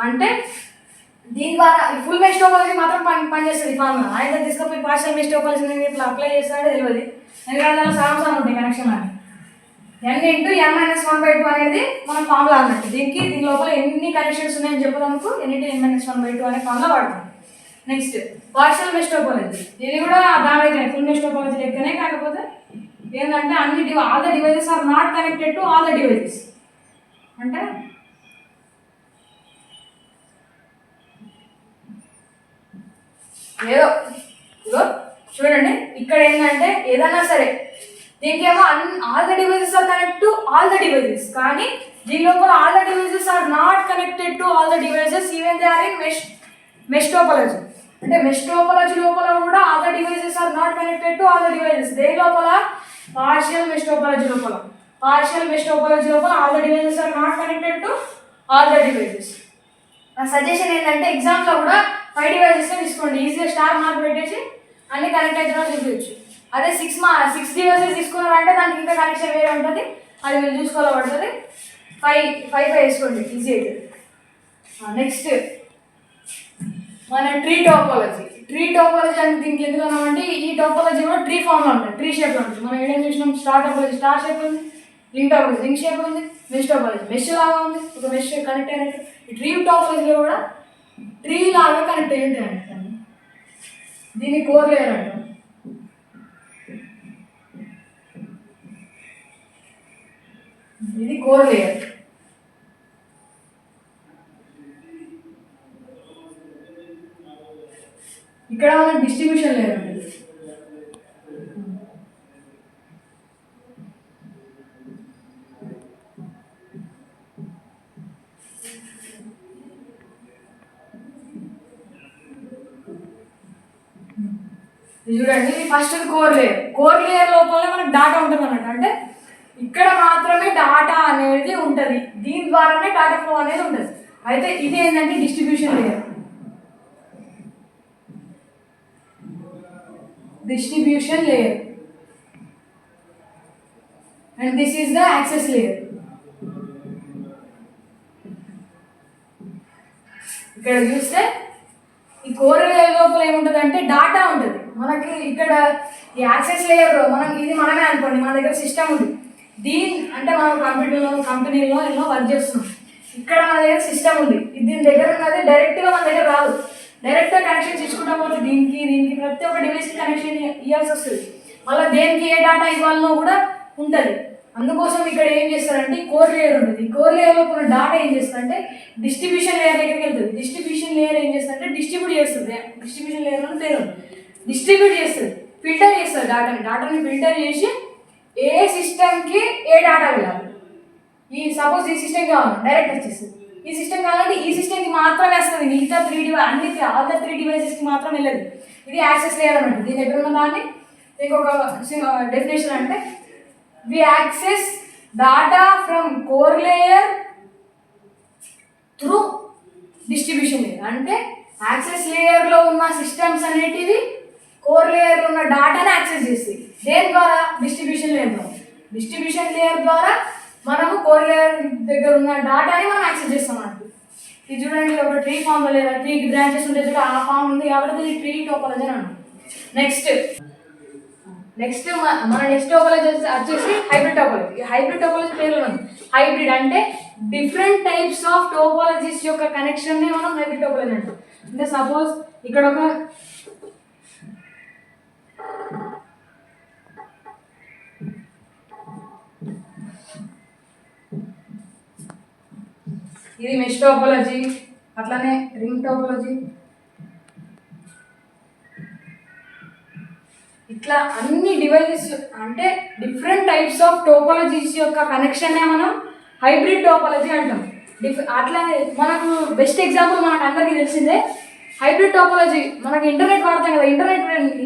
అంటే దీని ద్వారా ఫుల్ మెష్ టోపాలజీ మాత్రం పనిచేస్తుంది ఫార్ములా. ఆయన తీసుకుపోయి పార్షియల్ మెష్ టోపాలజీ ఇట్లా అప్లై చేస్తాడో తెలియదు, ఎందుకంటే దానిలో సారాంశాలు ఉంటాయి కనెక్షన్ అని. n/n-1/2 అనేది మన ఫార్ములా అన్నట్టు. దీని లోపల ఎన్ని కనెక్షన్స్ ఉన్నాయని చెప్పడానికి n/n-1/2 అనే ఫార్ములా వాడతాం. Next partial mesh topology. ఇది కూడా దాని ఫుల్ మెష్ టోపాలజీ లెక్కనే, కాకపోతే ఏంటంటే all the devices are not connected to all the devices. అంటే ఏదో చూడండి, ఇక్కడ ఏంటంటే ఏదైనా సరే దీనికేమో all the devices are connect to all the devices, కానీ దీని లోపల all the devices are not connected to all the devices even they are in mesh topology. అంటే మెష్ టోపాలజీ లోపల కూడా all the devices are not connected to all the devices. దేని లోపల? Partial mesh topology లోపల all the devices are not connected to all the devices. నా suggestion ఏంటంటే ఎగ్జామ్లో కూడా 5 డివైజెస్ తీసుకోండి, ఈజీగా స్టార్ మార్క్ పెట్టేసి అన్ని కనెక్ట్ అవుతున్నా చూపించచ్చు. అదే 6 డివైజెస్ తీసుకున్నారంటే దానికి ఇంకా కనెక్షన్ వేరే ఉంటుంది, అది మీరు చూసుకోవాలి పడుతుంది. 5 వేసుకోండి, ఈజీ అవుతుంది. నెక్స్ట్ మన ట్రీ టోపాలజీ అంటే దీనికి ఎందుకు అన్నామంటే ఈ టోపాలజీ కూడా ట్రీ ఫామ్లో ఉంటుంది, ట్రీ షేప్లో ఉంటుంది. మనం ఏం చూసినాం? స్టార్ టోపాలజీ స్టార్ షేప్ ఉంది, రింగ్ టోపాలజీ రింగ్ షేప్ ఉంది, మెష్ టోపాలజీ మెష్ లాగా ఉంది, ఒక మెష్ కనెక్ట్ అయినట్టు. ఈ ట్రీ టోపాలజీలో కూడా ట్రీ లాగా కనెక్ట్ అయి ఉంటాయి అన్నట్టు. దీన్ని కోర్ లేయర్ అంటాం. ఇది కోర్ లేయర్. ఇక్కడ మన డిస్ట్రిబ్యూషన్ లేయర్ ఉంటుంది. చూడండి, ఫస్ట్ కోర్ లేయర్ లోపల మనకు డాటా ఉంటుంది అన్నట్టు. అంటే ఇక్కడ మాత్రమే డాటా అనేది ఉంటుంది, దీని ద్వారానే డాటా ఫ్లో అనేది ఉంటుంది. అయితే ఇది ఏంటంటే distribution layer. And this is the access layer. ఇక్కడ చూస్తే ఈ కోర్ లేయర్ లోపల ఏముంటుంది అంటే డాటా ఉంటుంది. మనకి ఇక్కడ ఈ యాక్సెస్ లేయర్లో ఇది మనమే అనుకోండి, మన దగ్గర సిస్టమ్ ఉంది. అంటే మనం కంపెనీలో ఎన్నో వర్క్ చేస్తున్నాం. ఇక్కడ మన దగ్గర సిస్టమ్ ఉంది, దీని దగ్గర ఉన్నది డైరెక్ట్గా మన దగ్గర రాదు. డైరెక్ట్గా కనెక్షన్ ఇచ్చుకుంటా పోతే దీనికి ప్రతి ఒక్క డివైస్కి కనెక్షన్ ఇవ్వాల్సి వస్తుంది. మళ్ళీ దేనికి ఏ డాటా ఇవ్వాలనో కూడా ఉంటుంది. అందుకోసం ఇక్కడ ఏం చేస్తారంటే కోర్ లేయర్ ఉంటుంది. కోర్ లేయర్లో కొన్ని డాటా ఏం చేస్తుందంటే డిస్ట్రిబ్యూషన్ లేయర్ దగ్గరికి వెళ్తుంది. డిస్ట్రిబ్యూషన్ లేయర్ ఏం చేస్తుందంటే డిస్ట్రిబ్యూట్ చేస్తుంది. డిస్ట్రిబ్యూషన్ లేయర్ అని పేరు, డిస్ట్రిబ్యూట్ చేస్తుంది, ఫిల్టర్ చేస్తుంది. డాటాని ఫిల్టర్ చేసి ఏ సిస్టమ్కి ఏ డాటా వెళ్ళాలి. సపోజ్ ఈ సిస్టమ్ కావాలి, డైరెక్ట్ వచ్చేస్తుంది. ఈ సిస్టమ్ కావాలంటే ఈ సిస్టమ్కి మాత్రమే వస్తుంది, మిగతా ఆల్ ద 3 డివైజెస్కి మాత్రం వెళ్ళదు. ఇది యాక్సెస్ లేయర్ అన్నట్టు. దీని దగ్గర ఉన్న దాన్ని ఇంకొక డెఫినేషన్ అంటే we access data from core layer through distribution layer. అంటే యాక్సెస్ లేయర్లో ఉన్న సిస్టమ్స్ అనేటివి కోర్ లేయర్లో ఉన్న డాటాని యాక్సెస్ చేస్తాయి. దేని ద్వారా? డిస్ట్రిబ్యూషన్ లేయర్ ద్వారా. డిస్ట్రిబ్యూషన్ లేయర్ ద్వారా మనము కోర్ లేయర్ దగ్గర ఉన్న డాటాని మనం యాక్సెస్ చేస్తాం అన్నట్టు. ఇది చూడండి, ఒక ట్రీ ఫామ్ లేదా ట్రీకి బ్రాంచెస్ ఉంటే చూడ ఆ ఫామ్ ఉంది కాబట్టి ఇది ట్రీ టోపాలజీ అని అన్నాం. నెక్స్ట్ మన నెక్స్ట్ టోపాలజీ వచ్చేసి హైబ్రిడ్ టోపాలజీ. ఈ హైబ్రిడ్ టోపాలజీ పేర్లు ఉంది. హైబ్రిడ్ అంటే డిఫరెంట్ టైప్స్ ఆఫ్ టోపాలజీస్ యొక్క కనెక్షన్ని మనం హైబ్రిడ్ టోపాలజీ అంటాం. అంటే సపోజ్ ఇక్కడ ఒక ఇది మెష్ టోపాలజీ, అట్లానే రింగ్ టోపాలజీ, ఇట్లా అన్ని డివైజెస్ అంటే డిఫరెంట్ టైప్స్ ఆఫ్ టోపాలజీస్ యొక్క కనెక్షన్నే మనం హైబ్రిడ్ టోపాలజీ అంటాం. అట్లానే మనకు బెస్ట్ ఎగ్జాంపుల్ మనకు అందరికీ తెలిసిందే హైబ్రిడ్ టోపాలజీ. మనకి ఇంటర్నెట్ వాడతాం కదా,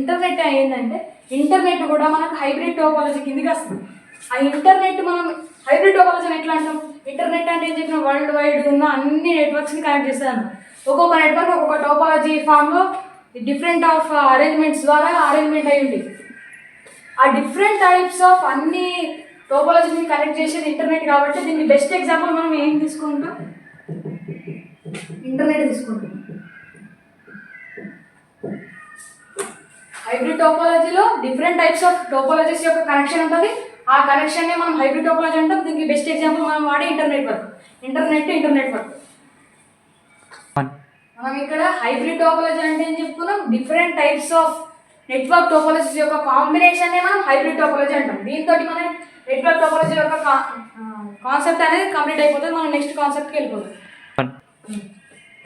ఇంటర్నెట్ ఏంటంటే ఇంటర్నెట్ కూడా మనకు హైబ్రిడ్ టోపాలజీ కిందకి వస్తుంది. ఆ ఇంటర్నెట్ మనం హైబ్రిడ్ టోపాలజీని ఎట్లా అంటాం? ఇంటర్నెట్ అంటే ఏం చెప్పిన వరల్డ్ వైడ్ ఉన్న అన్ని నెట్వర్క్స్ని కనెక్ట్ చేస్తాను. ఒక్కొక్క నెట్వర్క్ ఒక్కొక్క టోపాలజీ ఫామ్లో డిఫరెంట్ ఆఫ్ అరేంజ్మెంట్స్ ద్వారా అరేంజ్మెంట్ అయి ఉంటుంది. ఆ డిఫరెంట్ టైప్స్ ఆఫ్ అన్ని టోపాలజీని కనెక్ట్ చేసేది ఇంటర్నెట్ కాబట్టి దీనికి బెస్ట్ ఎగ్జాంపుల్ మనం ఏం తీసుకుంటాం? ఇంటర్నెట్ తీసుకుంటాం. హైబ్రిడ్ టోపాలజీలో డిఫరెంట్ టైప్స్ ఆఫ్ టోపాలజీస్ యొక్క కనెక్షన్ ఉంటుంది. ఆ కనెక్షన్నే మనం హైబ్రిడ్ టోపాలజీ అంటాం. దీనికి బెస్ట్ ఎగ్జాంపుల్ మనం వాడే ఇంటర్నెట్ వర్క్. ఇంటర్నెట్ వర్క్ మనం ఇక్కడ హైబ్రిడ్ టోపాలజీ అంటే ఏం చెప్పుకున్నాం? Different types of network topologies యొక్క కాంబినేషన్నే మనం హైబ్రిడ్ టోపాలజీ అంటాం. దీంతో మన నెట్వర్క్ టోపాలజీ యొక్క కాన్సెప్ట్ అనేది కంప్లీట్ అయిపోతుంది. మనం నెక్స్ట్ కాన్సెప్ట్కి వెళ్ళిపోతాం.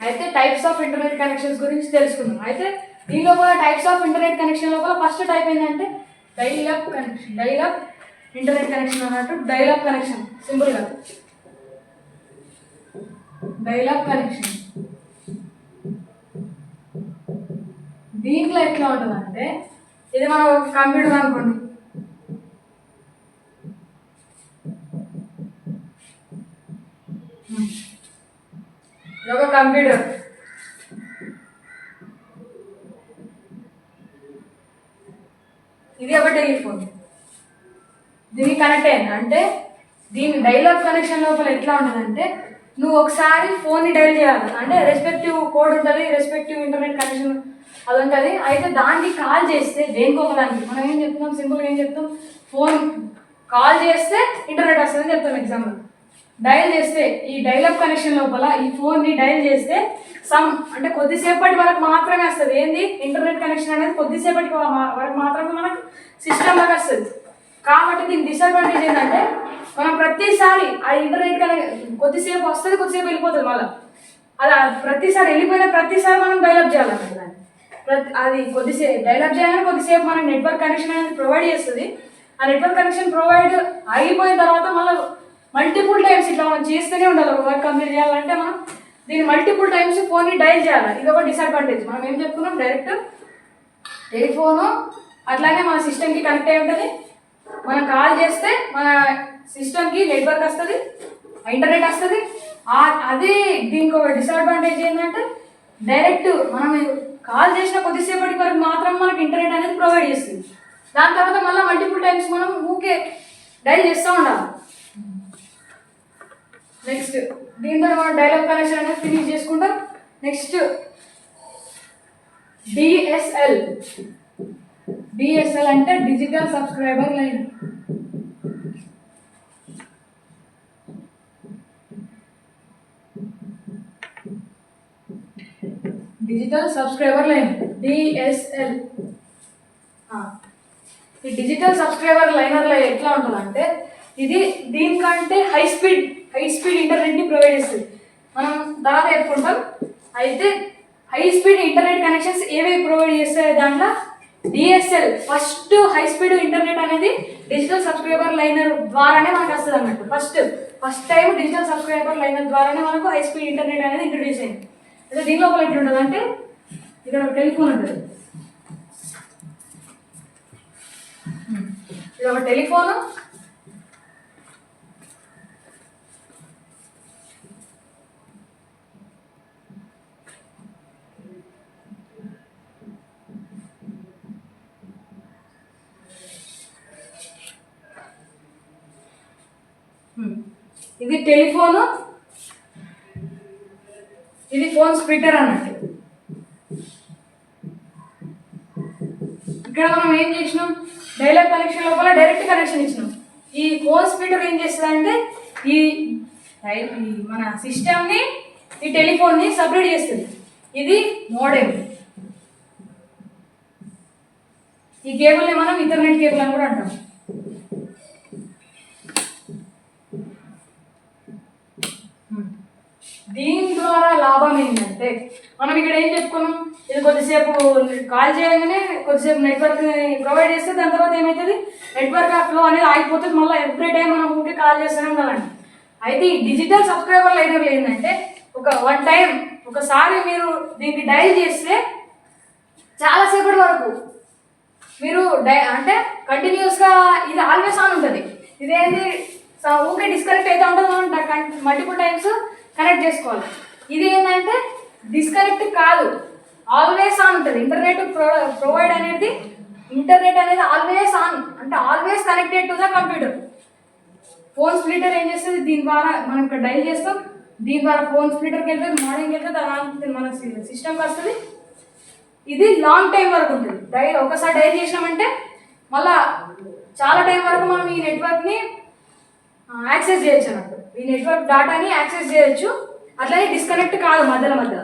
అయితే టైప్స్ ఆఫ్ ఇంటర్నెట్ కనెక్షన్స్ గురించి తెలుసుకుందాం. అయితే దీనిలో కూడా టైప్స్ ఆఫ్ ఇంటర్నెట్ కనెక్షన్ లోపల ఫస్ట్ టైప్ ఏంటంటే dial-up connection. Dial-up internet connection అన్నట్టు డైల్-అప్ కనెక్షన్ సింపుల్గా డైల్-అప్ కనెక్షన్. దీంట్లో ఎట్లా ఉంటుందంటే ఇది మనం ఒక కంప్యూటర్ అనుకోండి. ఇది ఒక కంప్యూటర్. ఇది ఒక టెలిఫోన్. దీనికి కనెక్ట్ అయింది అంటే దీని డైల్-అప్ కనెక్షన్ లోపల ఎట్లా ఉంటుందంటే నువ్వు ఒకసారి ఫోన్ని డైల్ చేయాలి అంటే రెస్పెక్టివ్ కోడ్ ఉంటుంది, రెస్పెక్టివ్ ఇంటర్నెట్ కనెక్షన్ అది ఉంటుంది. అయితే దానికి కాల్ చేస్తే దేనికోకదానికి మనం ఏం చెప్తాం? సింపుల్గా ఏం చెప్తాం? ఫోన్ కాల్ చేస్తే ఇంటర్నెట్ వస్తుందని చెప్తాం. ఎగ్జాంపుల్ డైల్ చేస్తే ఈ డైల్-అప్ కనెక్షన్ లోపల ఈ ఫోన్ని డైల్ చేస్తే అంటే కొద్దిసేపటి వరకు మాత్రమే వస్తుంది. ఏంది? ఇంటర్నెట్ కనెక్షన్ అనేది కొద్దిసేపటి వరకు మాత్రమే మనకు సిస్టమ్లోకి వస్తుంది. కాబట్టి దీని డిసడ్వాంటేజ్ ఏంటంటే మనం ప్రతిసారి ఆ ఇంటర్నెట్ కొద్దిసేపు వస్తుంది, కొద్దిసేపు వెళ్ళిపోతుంది. మళ్ళీ అది ప్రతిసారి వెళ్ళిపోయిన ప్రతిసారి మనం డైల్-అప్ చేయాలన్నమాట. అది కొద్దిసేపు డైల్-అప్ చేయాలని కొద్దిసేపు మనం నెట్వర్క్ కనెక్షన్ అనేది ప్రొవైడ్ చేస్తుంది. ఆ నెట్వర్క్ కనెక్షన్ ప్రొవైడ్ అయిపోయిన తర్వాత మళ్ళీ మల్టిపుల్ టైమ్స్ ఇట్లా మనం చేస్తూనే ఉండాలి. ఒక వర్క్ కంప్లీట్ చేయాలంటే మనం దీన్ని మల్టిపుల్ టైమ్స్ ఫోన్ని డైల్ చేయాలి. ఇది ఒక డిసడ్వాంటేజ్. మనం ఏం చెప్పుకున్నాం? డైరెక్ట్ టెలిఫోను అట్లానే మన సిస్టమ్కి కనెక్ట్ అయి ఉంటుంది. మనం కాల్ చేస్తే మన సిస్టమ్కి నెట్వర్క్ వస్తుంది, ఇంటర్నెట్ వస్తుంది. అదే దీనికి ఒక డిసడ్వాంటేజ్ ఏంటంటే డైరెక్ట్ మనం కాల్ చేసిన కొద్దిసేపటి వరకు మాత్రం మనకి ఇంటర్నెట్ అనేది ప్రొవైడ్ చేస్తుంది. దాని తర్వాత మళ్ళీ మల్టిపుల్ టైమ్స్ మనం ఊకే డైల్ చేస్తూ ఉండాలి. నెక్స్ట్ దీంతో మనం డైల్-అప్ కనెక్షన్ అనేది ఫినిష్ చేసుకుంటాం. నెక్స్ట్ డిఎస్ఎల్ అంటే digital subscriber line. Digital subscriber line DSL. ఈ డిజిటల్ సబ్స్క్రైబర్ లైనర్లో ఎట్లా ఉంటుందంటే ఇది దీనికంటే హై స్పీడ్ ఇంటర్నెట్ని ప్రొవైడ్ చేస్తుంది. మనం దాదాపు చెప్పుకుంటాం. అయితే హై స్పీడ్ ఇంటర్నెట్ కనెక్షన్స్ ఏవేవి ప్రొవైడ్ చేస్తాయి? దాంట్లో DSL first high speed internet అనేది డిజిటల్ సబ్స్క్రైబర్ లైనర్ ద్వారానే మనకు వస్తుంది అన్నట్టు. First time digital subscriber liner ద్వారానే మనకు హై స్పీడ్ ఇంటర్నెట్ అనేది ఇంట్రడ్యూస్ అయింది. అయితే దీని లోపల ఎట్లా ఉంటుంది అంటే ఇక్కడ ఒక టెలిఫోన్ ఉంటుంది. ఇది ఒక టెలిఫోను. ఇది టెలిఫోను, ఇది ఫోన్ స్ప్లిటర్ అన్నట్టు. ఇక్కడ మనం ఏం చేసినాం, డైలాగ్ కనెక్షన్ లోపల డైరెక్ట్ కనెక్షన్ ఇచ్చినాం. ఈ ఫోన్ స్ప్లిటర్ ఏం చేస్తుందంటే ఈ మన సిస్టమ్ని ఈ టెలిఫోన్ని సపరేట్ చేస్తుంది. ఇది మోడెమ్. ఈ కేబుల్ని మనం ఇంటర్నెట్ కేబుల్ అని కూడా అంటాం. దీని ద్వారా లాభం ఏంటంటే మనం ఇక్కడ ఏం చెప్పుకున్నాం, ఇది కొద్దిసేపు కాల్ చేయగానే కొద్దిసేపు నెట్వర్క్ ప్రొవైడ్ చేస్తే దాని తర్వాత ఏమవుతుంది, నెట్వర్క్ ఫ్లో అనేది ఆగిపోతుంది. మళ్ళీ ఎవ్రీ టైం మనం ఊరికే కాల్ చేస్తూనే ఉండాలండి. అయితే ఈ డిజిటల్ సబ్స్క్రైబర్ లైనర్లు ఏంటంటే వన్ టైం ఒకసారి మీరు దీనికి డైల్ చేస్తే చాలాసేపటి వరకు మీరు అంటే కంటిన్యూస్గా ఇది ఆల్వేస్ ఆన్ ఉంటుంది. ఇదేంటి ఊరికే డిస్కనెక్ట్ అవుతూ ఉంటుంది, మనం మల్టిపుల్ టైమ్స్ కనెక్ట్ చేసుకోవాలి. ఇది ఏంటంటే డిస్కనెక్ట్ కాదు, ఆల్వేస్ ఆన్ ఉంటుంది. ఇంటర్నెట్ ప్రొవైడ్ అనేది ఇంటర్నెట్ అనేది ఆల్వేస్ ఆన్, అంటే always connected to the computer. Phone splitter ఏం చేస్తుంది, దీని ద్వారా మనం ఇక్కడ డైల్ చేస్తాం, దీని ద్వారా ఫోన్ స్ప్లిటర్కి వెళ్తుంది, మోడెంకి వెళ్తుంది, దాని మన సిస్టమ్కి వస్తుంది. ఇది లాంగ్ టైం వరకు ఉంటుంది. ఒకసారి డైల్ చేసినామంటే మళ్ళా చాలా టైం వరకు మనం ఈ నెట్వర్క్ని యాక్సెస్ చేయొచ్చు అన్నట్టు. ఈ నెట్వర్క్ డేటాని యాక్సెస్ చేయొచ్చు, అట్లనే డిస్కనెక్ట్ కాదు మధ్యలో.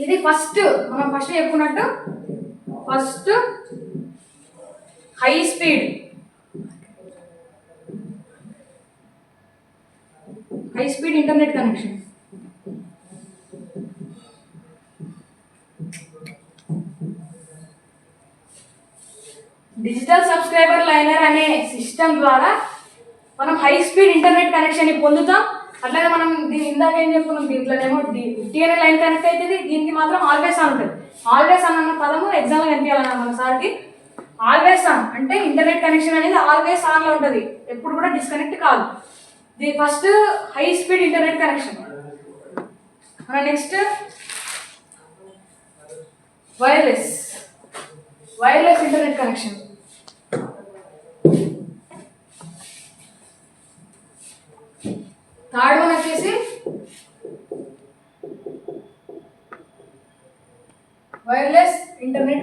ఇది ఫస్ట్ చెప్పుకున్నట్టు first high speed internet connection. Digital subscriber liner అనే సిస్టమ్ ద్వారా మనం హై స్పీడ్ ఇంటర్నెట్ కనెక్షన్ని పొందుతాం. అట్లాగే మనం ఇందాక ఏం చెప్పుకున్నాం, దీంట్లోనేమో టీఎన్ఎల్ లైన్ కనెక్ట్ అవుతుంది, దీనికి మాత్రం ఆల్వేస్ ఆన్ ఉంటుంది. ఆల్వేస్ ఆన్ అన్న పదము ఎగ్జామ్లో కనిపించాలన్న మన సార్కి. ఆల్వేస్ ఆన్ అంటే ఇంటర్నెట్ కనెక్షన్ అనేది ఆల్వేస్ ఆన్లో ఉంటుంది, ఎప్పుడు కూడా డిస్కనెక్ట్ కాదు. ఇది first high speed internet connection. మన next wireless internet connection. Third one వచ్చేసి వైర్లెస్ ఇంటర్నెట్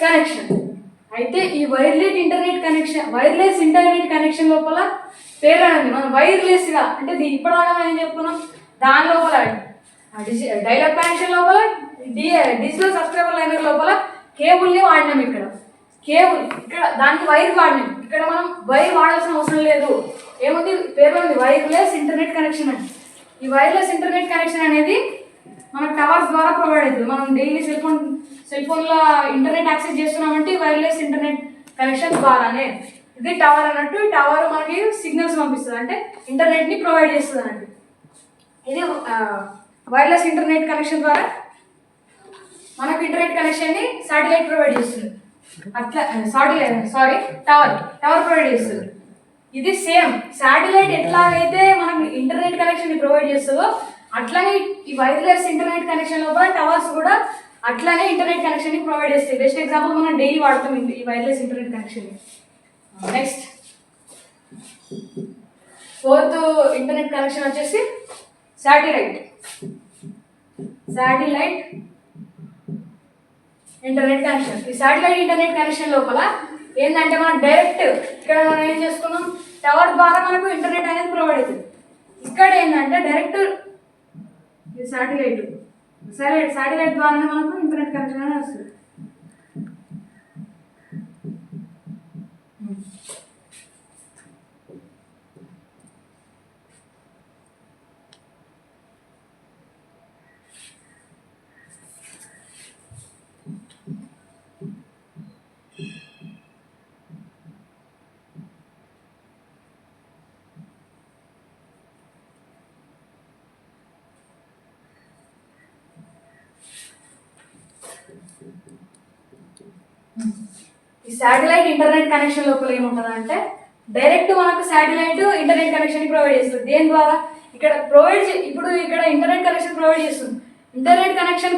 కనెక్షన్. అయితే ఈ వైర్లెస్ ఇంటర్నెట్ కనెక్షన్ లోపల పేరు అనేది మనం వైర్లెస్గా అంటే ఇప్పటిదాకా మనం ఏం చెప్పుకున్నాం, దాని లోపల డైలాగ్ కనెక్షన్ లోపల డిజిటల్ సబ్స్క్రైబర్ లైనర్ లోపల కేబుల్ని వాడినాం. ఇక్కడ దానికి వైర్ వాడినాం. ఇక్కడ మనం వైర్ వాడాల్సిన అవసరం లేదు. ఏముంది పేరు ఉంది, వైర్లెస్ ఇంటర్నెట్ కనెక్షన్ అని. ఈ వైర్లెస్ ఇంటర్నెట్ కనెక్షన్ అనేది మనకు టవర్స్ ద్వారా ప్రొవైడ్ అవుతుంది. మనం డైలీ సెల్ ఫోన్లో ఇంటర్నెట్ యాక్సెస్ చేస్తున్నామంటే వైర్లెస్ ఇంటర్నెట్ కనెక్షన్ ద్వారానే. ఇది టవర్ అన్నట్టు, ఈ టవర్ మనకి సిగ్నల్స్ పంపిస్తుంది, అంటే ఇంటర్నెట్ని ప్రొవైడ్ చేస్తుంది అన్నట్టు. ఇది వైర్లెస్ ఇంటర్నెట్ కనెక్షన్ ద్వారా మనకు ఇంటర్నెట్ కనెక్షన్ని శాటిలైట్ ప్రొవైడ్ చేస్తుంది. టవర్ ప్రొవైడ్ చేస్తుంది. ఇది సేమ్ శాటిలైట్ ఎట్లాగైతే మనకు ఇంటర్నెట్ కనెక్షన్ ప్రొవైడ్ చేస్తుందో అట్లనే ఈ వైర్లెస్ ఇంటర్నెట్ కనెక్షన్ లోపల టవర్స్ కూడా అట్లనే ఇంటర్నెట్ కనెక్షన్ని ప్రొవైడ్ చేస్తాయి. బెస్ట్ ఎగ్జాంపుల్ మనం డైలీ వాడతాం ఈ wireless internet connection. Next fourth internet connection వచ్చేసి శాటిలైట్ ఇంటర్నెట్ కనెక్షన్. ఈ శాటిలైట్ ఇంటర్నెట్ కనెక్షన్ లోపల ఏంటంటే మనం డైరెక్ట్ ఇక్కడ మనం ఏం చేసుకున్నాం, టవర్ ద్వారా మనకు ఇంటర్నెట్ అనేది ప్రొవైడ్ అవుతుంది. ఇక్కడ ఏంటంటే డైరెక్ట్ శాటిలైట్ ద్వారానే మనకు ఇంటర్నెట్ కనెక్షన్ అనేది వస్తుంది. ఈ శాటిలైట్ ఇంటర్నెట్ కనెక్షన్ లోపల ఏముంటుందంటే డైరెక్ట్ మనకు శాటిలైట్ ఇంటర్నెట్ కనెక్షన్ ప్రొవైడ్ చేస్తుంది. దేని ద్వారా ఇక్కడ ఇప్పుడు ఇక్కడ ఇంటర్నెట్ కనెక్షన్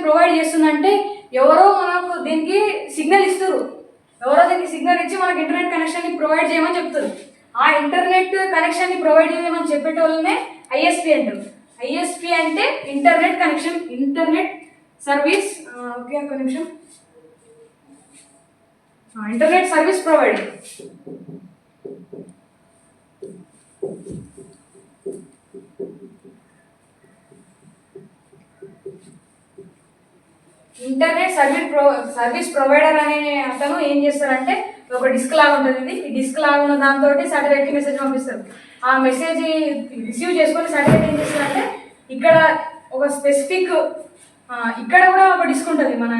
ప్రొవైడ్ చేస్తుందంటే ఎవరో మనకు దీనికి సిగ్నల్ ఇస్తారు. ఎవరో దీనికి సిగ్నల్ ఇచ్చి మనకి ఇంటర్నెట్ కనెక్షన్ని ప్రొవైడ్ చేయమని చెప్తారు. ఆ ఇంటర్నెట్ కనెక్షన్ని ప్రొవైడ్ చేయమని చెప్పేటోళ్ళనే ఐఎస్పి అంటారు. ఐఎస్పి అంటే internet connection, internet service, okay ఒక నిమిషం, internet service provider. Internet service provider అనే అతను ఏం చేస్తారంటే ఒక డిస్క్ లాగా ఉంటుంది. ఈ డిస్క్ లాగా ఉన్న దాంతో సాటిలైట్కి మెసేజ్ పంపిస్తారు. ఆ మెసేజ్ రిసీవ్ చేసుకొని సాటిలైట్ ఏం చేస్తారంటే ఇక్కడ ఒక స్పెసిఫిక్ ఇక్కడ కూడా ఒక డిస్క్ ఉంటుంది. మన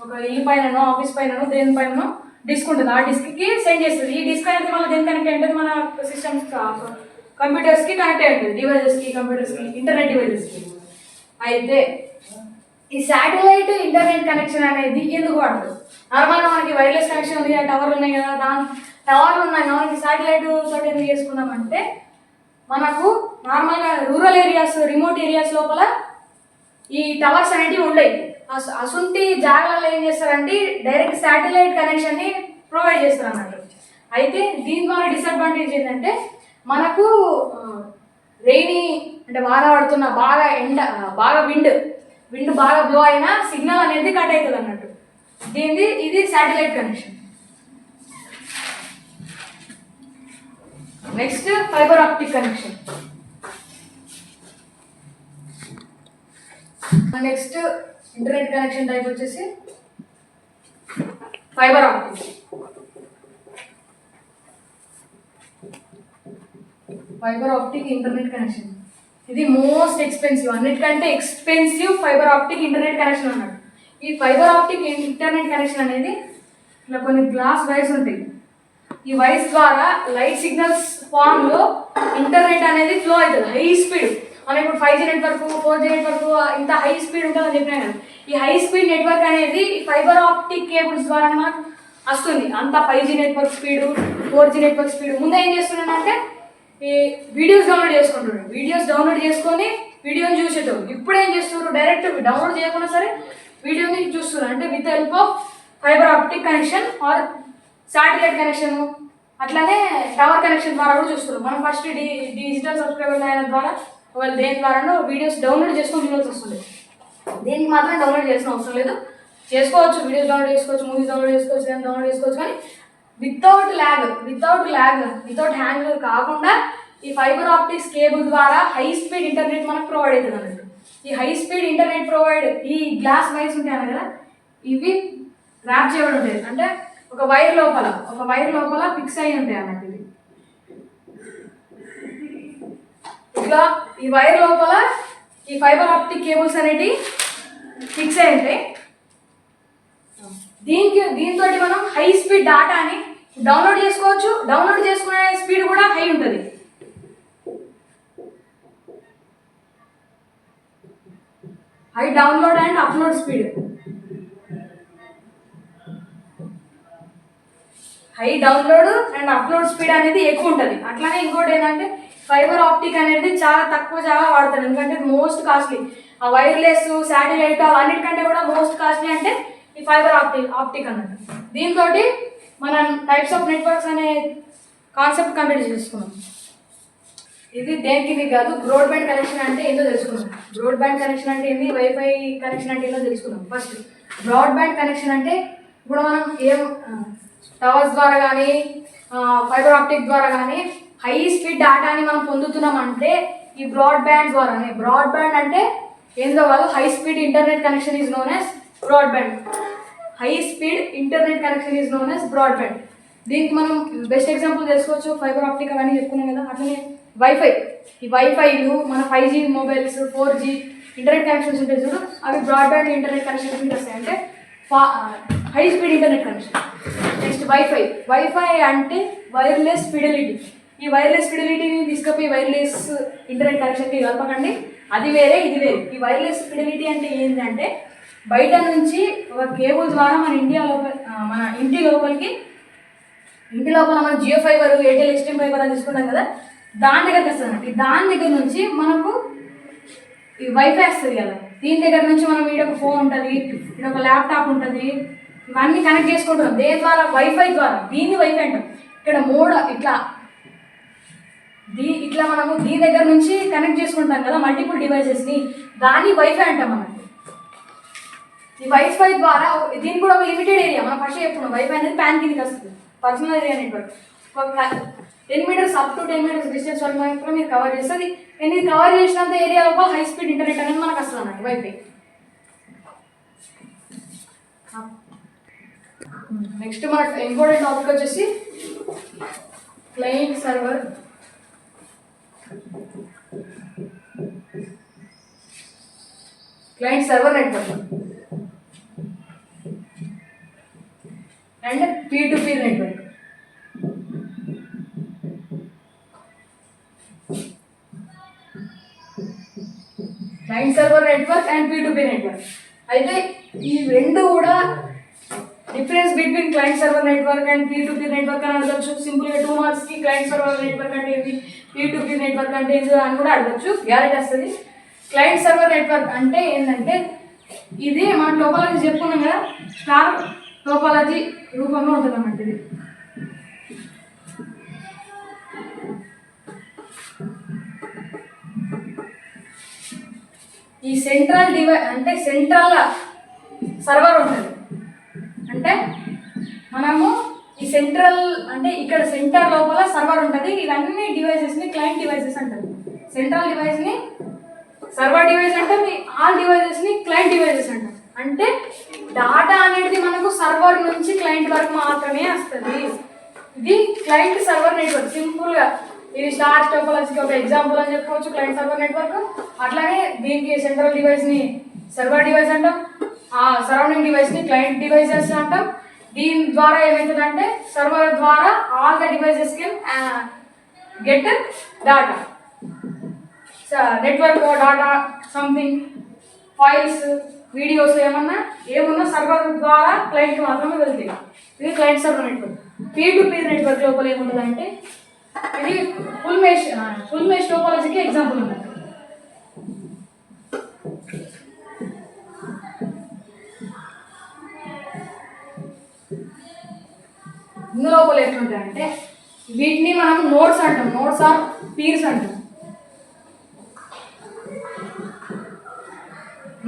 ఒక ఇల్లు పైననో ఆఫీస్ పైననో దేని పైననో డిస్క్ ఉంటుంది. ఆ డిస్క్కి సెండ్ చేస్తుంది. ఈ డిస్క్ అనేది మళ్ళీ దేని కనెక్ట్ అయి ఉంటుంది, మన సిస్టమ్స్ కంప్యూటర్స్కి కనెక్ట్ అయి ఉంటుంది, డివైజెస్కి, కంప్యూటర్స్కి, ఇంటర్నెట్ డివైజెస్కి. అయితే ఈ శాటిలైట్ ఇంటర్నెట్ కనెక్షన్ అనేది ఎందుకు వాడతారు? నార్మల్గా మనకి వైర్లెస్ కనెక్షన్ ఉంది, టవర్లు ఉన్నాయి కదా, టవర్లు ఉన్నాయి, మనకి శాటిలైట్ తోటి ఎందుకు చేసుకున్నామంటే మనకు నార్మల్గా రూరల్ ఏరియాస్, రిమోట్ ఏరియాస్ లోపల ఈ టవర్స్ అనేటివి ఉండేవి. అసుంటి జాగాలలో ఏం చేస్తారంటే డైరెక్ట్ శాటిలైట్ కనెక్షన్ని ప్రొవైడ్ చేస్తారు అన్నట్టు. అయితే దీని ద్వారా డిసడ్వాంటేజ్ ఏంటంటే మనకు రెయినీ అంటే వాన పడుతున్న, బాగా ఎండ, బాగా విండ్ బాగా బ్లో అయినా సిగ్నల్ అనేది కట్ అవుతుంది అన్నట్టు. ఇది satellite connection. Next fibre optic connection. Next internet connection type వచ్చేసి fibre optic. Fibre optic internet connection ఇది మోస్ట్ ఎక్స్పెన్సివ్, అన్నిటికంటే expensive fibre optic internet connection అన్నాడు. ఈ ఫైబర్ ఆప్టిక్ ఇంటర్నెట్ కనెక్షన్ అనేది ఇలా కొన్ని గ్లాస్ వైర్స్ ఉంటాయి. ఈ వైర్స్ ద్వారా లైట్ సిగ్నల్స్ ఫామ్లో ఇంటర్నెట్ అనేది ఫ్లో అవుతుంది, హై స్పీడ్. మనం ఇప్పుడు 5G నెట్వర్క్, 4G నెట్వర్క్ ఇంత హై స్పీడ్ ఉంటుందని చెప్పినా కదా, ఈ హై స్పీడ్ నెట్వర్క్ అనేది ఫైబర్ ఆప్టిక్ కేబుల్స్ ద్వారా మనకు వస్తుంది. అంత 5G network speed, 4G network speed. ముందు ఏం చేస్తున్నానంటే ఈ వీడియోస్ డౌన్లోడ్ చేసుకుంటున్నాడు, వీడియోస్ డౌన్లోడ్ చేసుకొని వీడియోని చూసేటోడు. ఇప్పుడు ఏం చేస్తున్నారు, డైరెక్ట్ డౌన్లోడ్ చేయకుండా సరే వీడియోని చూస్తున్నారు. అంటే with help of fibre optic connection or satellite connection, అట్లానే టవర్ కనెక్షన్ ద్వారా కూడా చూస్తున్నారు. మనం ఫస్ట్ డిజిటల్ సబ్స్క్రైబర్ అయిన ద్వారా వాళ్ళు దేని ద్వారానో వీడియోస్ డౌన్లోడ్ చేసుకొని చూడాల్సి వస్తుంది. దీనికి మాత్రం డౌన్లోడ్ చేసిన అవసరం లేదు, చేసుకోవచ్చు, వీడియోస్ డౌన్లోడ్ చేసుకోవచ్చు, మూవీస్ డౌన్లోడ్ చేసుకోవచ్చు, ఏమైనా డౌన్లోడ్ చేసుకోవచ్చు. కానీ వితౌట్ హ్యాంగ్ కాకుండా ఈ ఫైబర్ ఆప్టిక్స్ కేబుల్ ద్వారా హై స్పీడ్ ఇంటర్నెట్ మనకు ప్రొవైడ్ అవుతుంది అన్నట్టు. ఈ హై స్పీడ్ ఇంటర్నెట్ ప్రొవైడ్ ఈ గ్లాస్ వైర్స్ ఉంటాయి కదా, ఇవి ర్యాప్ చేయబడి ఉంటాయి. అంటే ఒక వైర్ లోపల ఫిక్స్ అయి ఉంటాయి అన్నట్టు. ఇది ఇట్లా ఈ వైర్ లోపల ఈ ఫైబర్ ఆప్టిక్ కేబుల్స్ అనేవి ఫిక్స్ అయి ఉంటాయి. దీంతో మనం హై స్పీడ్ డేటాని డౌన్లోడ్ చేసుకోవచ్చు. డౌన్లోడ్ చేసుకునే స్పీడ్ కూడా హై ఉంటుంది. High download and upload speed, high download and upload speed అనేది ఎక్కువ ఉంటుంది. అట్లానే ఇంకోటి ఏంటంటే ఫైబర్ ఆప్టిక్ అనేది చాలా తక్కువ జాగా వాడతారు, ఎందుకంటే మోస్ట్ కాస్ట్లీ. ఆ వైర్లెస్, శాటిలైట్ అన్నిటికంటే కూడా మోస్ట్ కాస్ట్లీ అంటే ఈ ఫైబర్ ఆప్టిక్ అన్నట్టు. దీంతో మనం టైప్స్ ఆఫ్ నెట్వర్క్స్ అనే కాన్సెప్ట్ కంప్లీట్ చేసుకున్నాం. ఇది దేనికి కాదు, బ్రాడ్బ్యాండ్ కనెక్షన్ అంటే ఏంటో తెలుసుకున్నాం. బ్రాడ్బ్యాండ్ కనెక్షన్ అంటే ఏంటి, వైఫై కనెక్షన్ అంటే ఏంటో తెలుసుకున్నాం. ఫస్ట్ బ్రాడ్బ్యాండ్ కనెక్షన్ అంటే ఇప్పుడు మనం టవర్స్ ద్వారా కానీ ఫైబర్ ఆప్టిక్ ద్వారా కానీ హై స్పీడ్ డేటాని మనం పొందుతున్నామంటే ఈ బ్రాడ్బ్యాండ్ ద్వారానే. బ్రాడ్బ్యాండ్ అంటే ఏందో కాదు, high speed internet connection is known as broadband. High speed internet connection is known as broadband. దీనికి మనం బెస్ట్ ఎగ్జాంపుల్ చేసుకోవచ్చు, ఫైబర్ ఆప్టిక్ అవన్నీ చెప్పుకున్నాం కదా. అట్లనే వైఫై, ఈ వైఫైలు మన 5G mobiles, 4G internet connections ఉంటాయి చూడు, అవి బ్రాడ్బ్యాండ్ ఇంటర్నెట్ కనెక్షన్ కింద వస్తాయి. అంటే high speed internet connection. Next wifi అంటే వైర్లెస్ ఫిడెలిటీ. ఈ వైర్లెస్ ఫిడెలిటీని తీసుకపోయి వైర్లెస్ ఇంటర్నెట్ కనెక్షన్కి కలపకండి, అది వేరే ఇది వేరే. ఈ వైర్లెస్ ఫిడెలిటీ అంటే ఏంటంటే బయట నుంచి ఒక కేబుల్ ద్వారా మన ఇంటి లోపల మన Jio fibre, Airtel Xstream fibre అని తీసుకుంటాం కదా, దాని దగ్గరికి వస్తుంది. దాని దగ్గర నుంచి మనకు ఈ వైఫై వస్తుంది కదా, దీని దగ్గర నుంచి మనం ఈడ ఒక ఫోన్ ఉంటుంది, ఈడ ఒక ల్యాప్టాప్ ఉంటుంది, ఇవన్నీ కనెక్ట్ చేసుకుంటున్నాం దేని ద్వారా? వైఫై ద్వారా. దీన్ని వైఫై అంటాం. ఇక్కడ మోడ్ ఇట్లా మనము దీని దగ్గర నుంచి కనెక్ట్ చేసుకుంటాం కదా మల్టిపుల్ డివైసెస్ని, దాన్ని వైఫై అంటాం అన్నట్టు. ఈ వైఫై ద్వారా దీని కూడా ఒక లిమిటెడ్ ఏరియా, మనం ఫస్ట్ చెప్పుకున్నాం వైఫై అనేది ప్యాన్ కిందకి వస్తుంది. Personal area network 10 meters up to 10 meters distance వరకు మాత్రం మీరు కవర్ చేస్తుంది. ఇది కవర్ చేసినంత ఏరియా లోపల హై స్పీడ్ ఇంటర్నెట్ అనేది మనకు వస్తుంది అన్నట్టు వైఫై. నెక్స్ట్ మనకు ఇంపార్టెంట్ టాపిక్ వచ్చేసి client server. Client server network and peer-to-peer network. Client server network and peer-to-peer network. అయితే ఈ రెండు కూడా difference between client server network and peer-to-peer network అని అడగచ్చు. సింపుల్గా 2 marksకి క్లయింట్ సర్వర్ నెట్వర్క్ అంటే ఏంటి, పీర్-టు-పీర్ నెట్వర్క్ అంటే ఏంటి అని కూడా అడగచ్చు. గ్యారెంటీ వస్తుంది. క్లయింట్ సర్వర్ నెట్వర్క్ అంటే ఏంటంటే ఇది మన టోపాలజీ చెప్పుకున్నాం కదా, స్టార్ టోపాలజీ రూపంలో ఉంటుంది అన్నమాట. ఇది ఈ సెంట్రల్ అంటే సెంట్రల్ సర్వర్ ఉంటుంది. అంటే మనము ఈ సెంట్రల్ అంటే ఇక్కడ సెంటర్ లోపల సర్వర్ ఉంటుంది. ఇవన్నీ డివైసెస్ని క్లయింట్ డివైసెస్ అంటారు. సెంట్రల్ డివైస్ని సర్వర్ డివైస్ అంటే ఆల్ డివైసెస్ని క్లయింట్ డివైసెస్ అంటారు. అంటే డాటా అనేది మనకు సర్వర్ నుంచి క్లయింట్ వరకు మాత్రమే వస్తుంది. ఇది క్లయింట్ సర్వర్ నెట్వర్క్. సింపుల్గా ఇది స్టార్ టోపాలజీకి ఒక ఎగ్జాంపుల్ అని చెప్పుకోవచ్చు క్లయింట్ సర్వర్ నెట్వర్క్. అట్లానే దీనికి సెంట్రల్ డివైస్ని సర్వర్ డివైస్ అంటాం, సరౌండింగ్ డివైస్ని క్లయింట్ డివైసెస్ అంటాం. దీని ద్వారా ఏమవుతుందంటే సర్వర్ ద్వారా all the devices can get data, network data, something files, videos ఏమున్నా సర్వర్ ద్వారా క్లయింట్కి మాత్రమే వెళ్తాయి. ఇది client server network. Peer-to-peer network లోపల ఏముంటుందంటే ఇది ఫుల్ మెష్ టోపాలజీకి ఎగ్జాంపుల్ ఉంది. ఇందులో ఎట్లుంటాయంటే వీటిని మనం నోడ్స్ అంటాం, నోడ్స్ ఆర్ పీర్స్ అంటాం.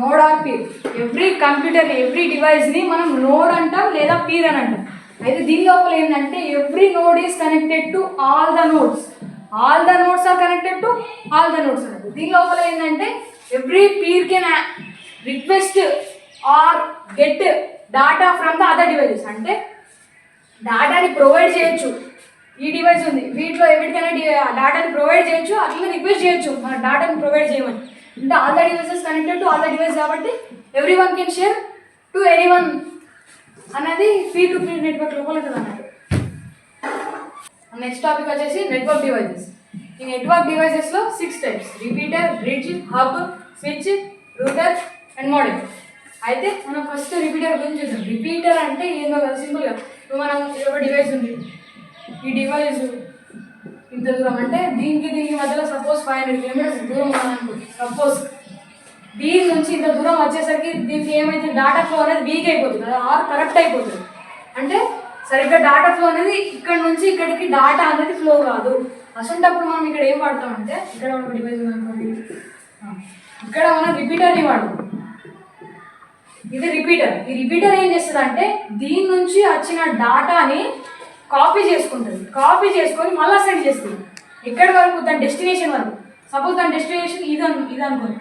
Node or peer. Every computer every డివైస్ని మనం నోడ్ అంటాం లేదా పీర్ అని అంటాం. అయితే దీని లోపల ఏంటంటే every node is connected to all the nodes, all the nodes are connected to all the nodes అన్నట్టు. దీని లోపల ఏంటంటే every peer can request or get data from the other devices. అంటే డాటాని ప్రొవైడ్ చేయొచ్చు. ఈ డివైస్ ఉంది, వీటిలో ఎవరికైనా డాటాని ప్రొవైడ్ చేయొచ్చు, అట్లా రిక్వెస్ట్ చేయొచ్చు మన డాటాని ప్రొవైడ్ చేయమని. అంటే all the devices connected to all the device కాబట్టి every one can share to any one అనేది పీర్-టు-పీర్ నెట్వర్క్ లోపల ఉంటుంది అన్నట్టు. నెక్స్ట్ టాపిక్ వచ్చేసి నెట్వర్క్ డివైసెస్. ఈ నెట్వర్క్ డివైసెస్లో 6 types: repeater, bridge, hub, switch, router and modem. అయితే మనం ఫస్ట్ రిపీటర్ గురించి చూద్దాం. రిపీటర్ అంటే ఏందో కదా, సింపుల్గా ఇప్పుడు మనం ఒక డివైస్ ఉంది, ఈ డివైస్ ఇంత దూరం అంటే దీనికి మధ్యలో సపోజ్ 500 kilometers దూరం ఉందనుకోండి. సపోజ్ దీని నుంచి ఇంత దూరం వచ్చేసరికి దీనికి ఏమైతే డాటా ఫ్లో అనేది వీక్ అయిపోతుంది కదా, ఆర్ కరెక్ట్ అయిపోతుంది. అంటే సరిగ్గా డాటా ఫ్లో అనేది ఇక్కడ నుంచి ఇక్కడికి డాటా అనేది ఫ్లో కాదు. అసంటప్పుడు మనం ఇక్కడ ఏం వాడతామంటే ఇక్కడ ఒక డివైస్ అనుకోండి, ఇక్కడ మనం రిపీటర్ని వాడతాం. ఇది రిపీటర్. ఈ రిపీటర్ ఏం చేస్తుంది అంటే దీని నుంచి వచ్చిన డాటాని కాపీ చేసుకుంటుంది. కాపీ చేసుకొని మళ్ళీ సెండ్ చేస్తుంది ఎక్కడి వరకు, దాని డెస్టినేషన్ వరకు. సపోజ్ దాని డెస్టినేషన్ ఇది అనుకోండి,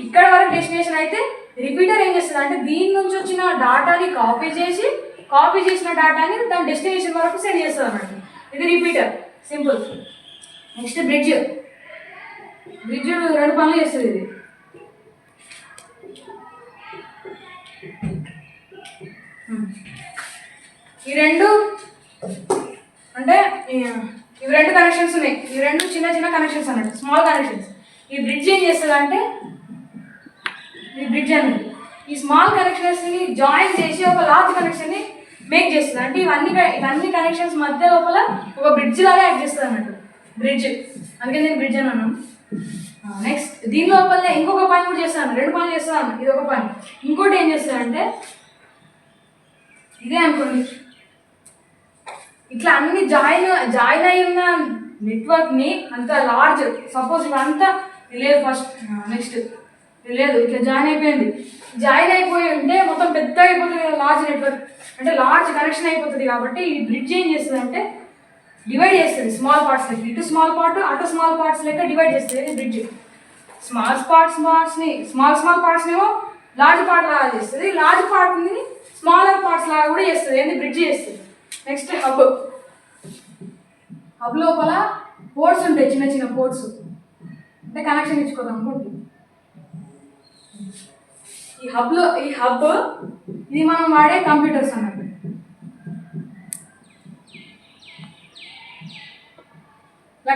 ఇక్కడ వరకు డెస్టినేషన్ అయితే రిపీటర్ ఏం చేస్తుంది అంటే దీని నుంచి వచ్చిన డాటాని కాపీ చేసిన డాటాని దాని డెస్టినేషన్ వరకు సెండ్ చేస్తుంది అన్నట్టు. ఇది repeater, simple. Next bridge. Bridge 2 పనులు చేస్తుంది. ఇది ఈ రెండు అంటే ఇవి 2 కనెక్షన్స్ ఉన్నాయి. ఈ 2 చిన్న కనెక్షన్స్ అన్నట్టు, స్మాల్ కనెక్షన్స్. ఈ బ్రిడ్జ్ ఏం చేస్తుంది అంటే ఈ బ్రిడ్జ్ అనేది ఈ స్మాల్ కనెక్షన్స్ని జాయిన్ చేసి ఒక లార్జ్ కనెక్షన్ని మేక్ చేస్తుంది. అంటే ఇవన్నీ కనెక్షన్స్ మధ్య లోపల ఒక బ్రిడ్జ్ లాగా యాక్ట్ చేస్తుంది అన్నట్టు, బ్రిడ్జ్. అందుకే నేను బ్రిడ్జ్ అని అన్నాను. నెక్స్ట్ దీని లోపల ఇంకొక పని కూడా చేస్తాను, 2 పనులు చేస్తాను. ఇది ఒక పని. ఇంకోటి ఏం చేస్తానంటే ఇదే అనుకోండి. ఇట్లా అన్ని జాయిన్ అయి ఉన్న నెట్వర్క్ని అంత లార్జ్, సపోజ్ ఇవంతా లేదు ఫస్ట్, నెక్స్ట్ లేదు ఇట్లా జాయిన్ అయిపోయి ఉంటే మొత్తం పెద్ద అయిపోతుంది కదా లార్జ్ నెట్వర్క్, అంటే లార్జ్ కనెక్షన్ అయిపోతుంది. కాబట్టి ఈ బ్రిడ్జ్ ఏం చేస్తుంది అంటే డివైడ్ చేస్తుంది స్మాల్ పార్ట్స్ లెక్క, ఇటు స్మాల్ పార్ట్ అటు స్మాల్ పార్ట్స్ లెక్క డివైడ్ చేస్తుంది బ్రిడ్జ్. స్మాల్ పార్ట్స్నేమో లార్జ్ పార్ట్ లాగా చేస్తుంది, లార్జ్ పార్ట్ని స్మాలర్ పార్ట్స్ లాగా కూడా చేస్తుంది, ఏంది బ్రిడ్జ్ చేస్తుంది. నెక్స్ట్ హబ్ లోపల పోర్ట్స్ ఉంటాయి, చిన్న చిన్న పోర్ట్స్, అంటే కనెక్షన్ ఇచ్చుకోదాం అనుకోండి. ఈ హబ్ ఇది మనం వాడే కంప్యూటర్స్ అన్నట్టు. ఇలా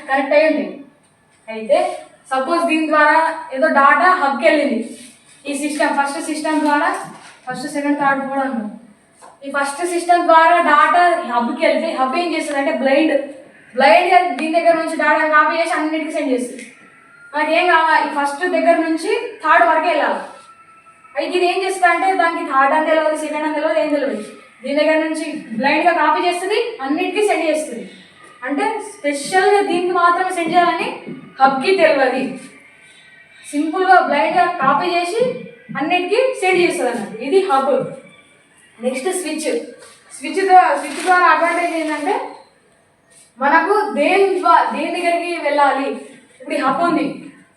కనెక్ట్ అయ్యి ఉంది. అయితే సపోజ్ దీని ద్వారా ఏదో డాటా హబ్కి వెళ్ళింది. ఈ ఫస్ట్ సిస్టమ్ ద్వారా, ఫస్ట్ సెకండ్ థర్డ్ కూడా ఉన్నాం. ఈ ఫస్ట్ సిస్టమ్ ద్వారా డాటా హబ్కి వెళ్తే హబ్ ఏం చేస్తుంది అంటే బ్లైండ్గా దీని దగ్గర నుంచి డాటా కాపీ చేసి అన్నిటికీ సెండ్ చేస్తుంది. మనకి ఏం కావాలి, ఈ ఫస్ట్ దగ్గర నుంచి థర్డ్ వరకు వెళ్ళాలి. అయితే ఇది ఏం చేస్తుంది అంటే దానికి థర్డ్ అని తెలియదు, సెకండ్ అని తెలియదు, ఏం తెలియదు. దీని దగ్గర నుంచి బ్లైండ్గా కాపీ చేస్తుంది, అన్నిటికీ సెండ్ చేస్తుంది. అంటే స్పెషల్గా దీనికి మాత్రమే సెండ్ చేయాలని హబ్కి తెలియదు. సింపుల్గా బ్లైండ్గా కాపీ చేసి అన్నిటికీ సెండ్ చేస్తుంది అన్నట్టు. ఇది హబ్. నెక్స్ట్ స్విచ్ ద్వారా అడ్వాంటేజ్ ఏంటంటే మనకు దేని దగ్గరికి వెళ్ళాలి. ఇప్పుడు ఈ హబ్ ఉంది,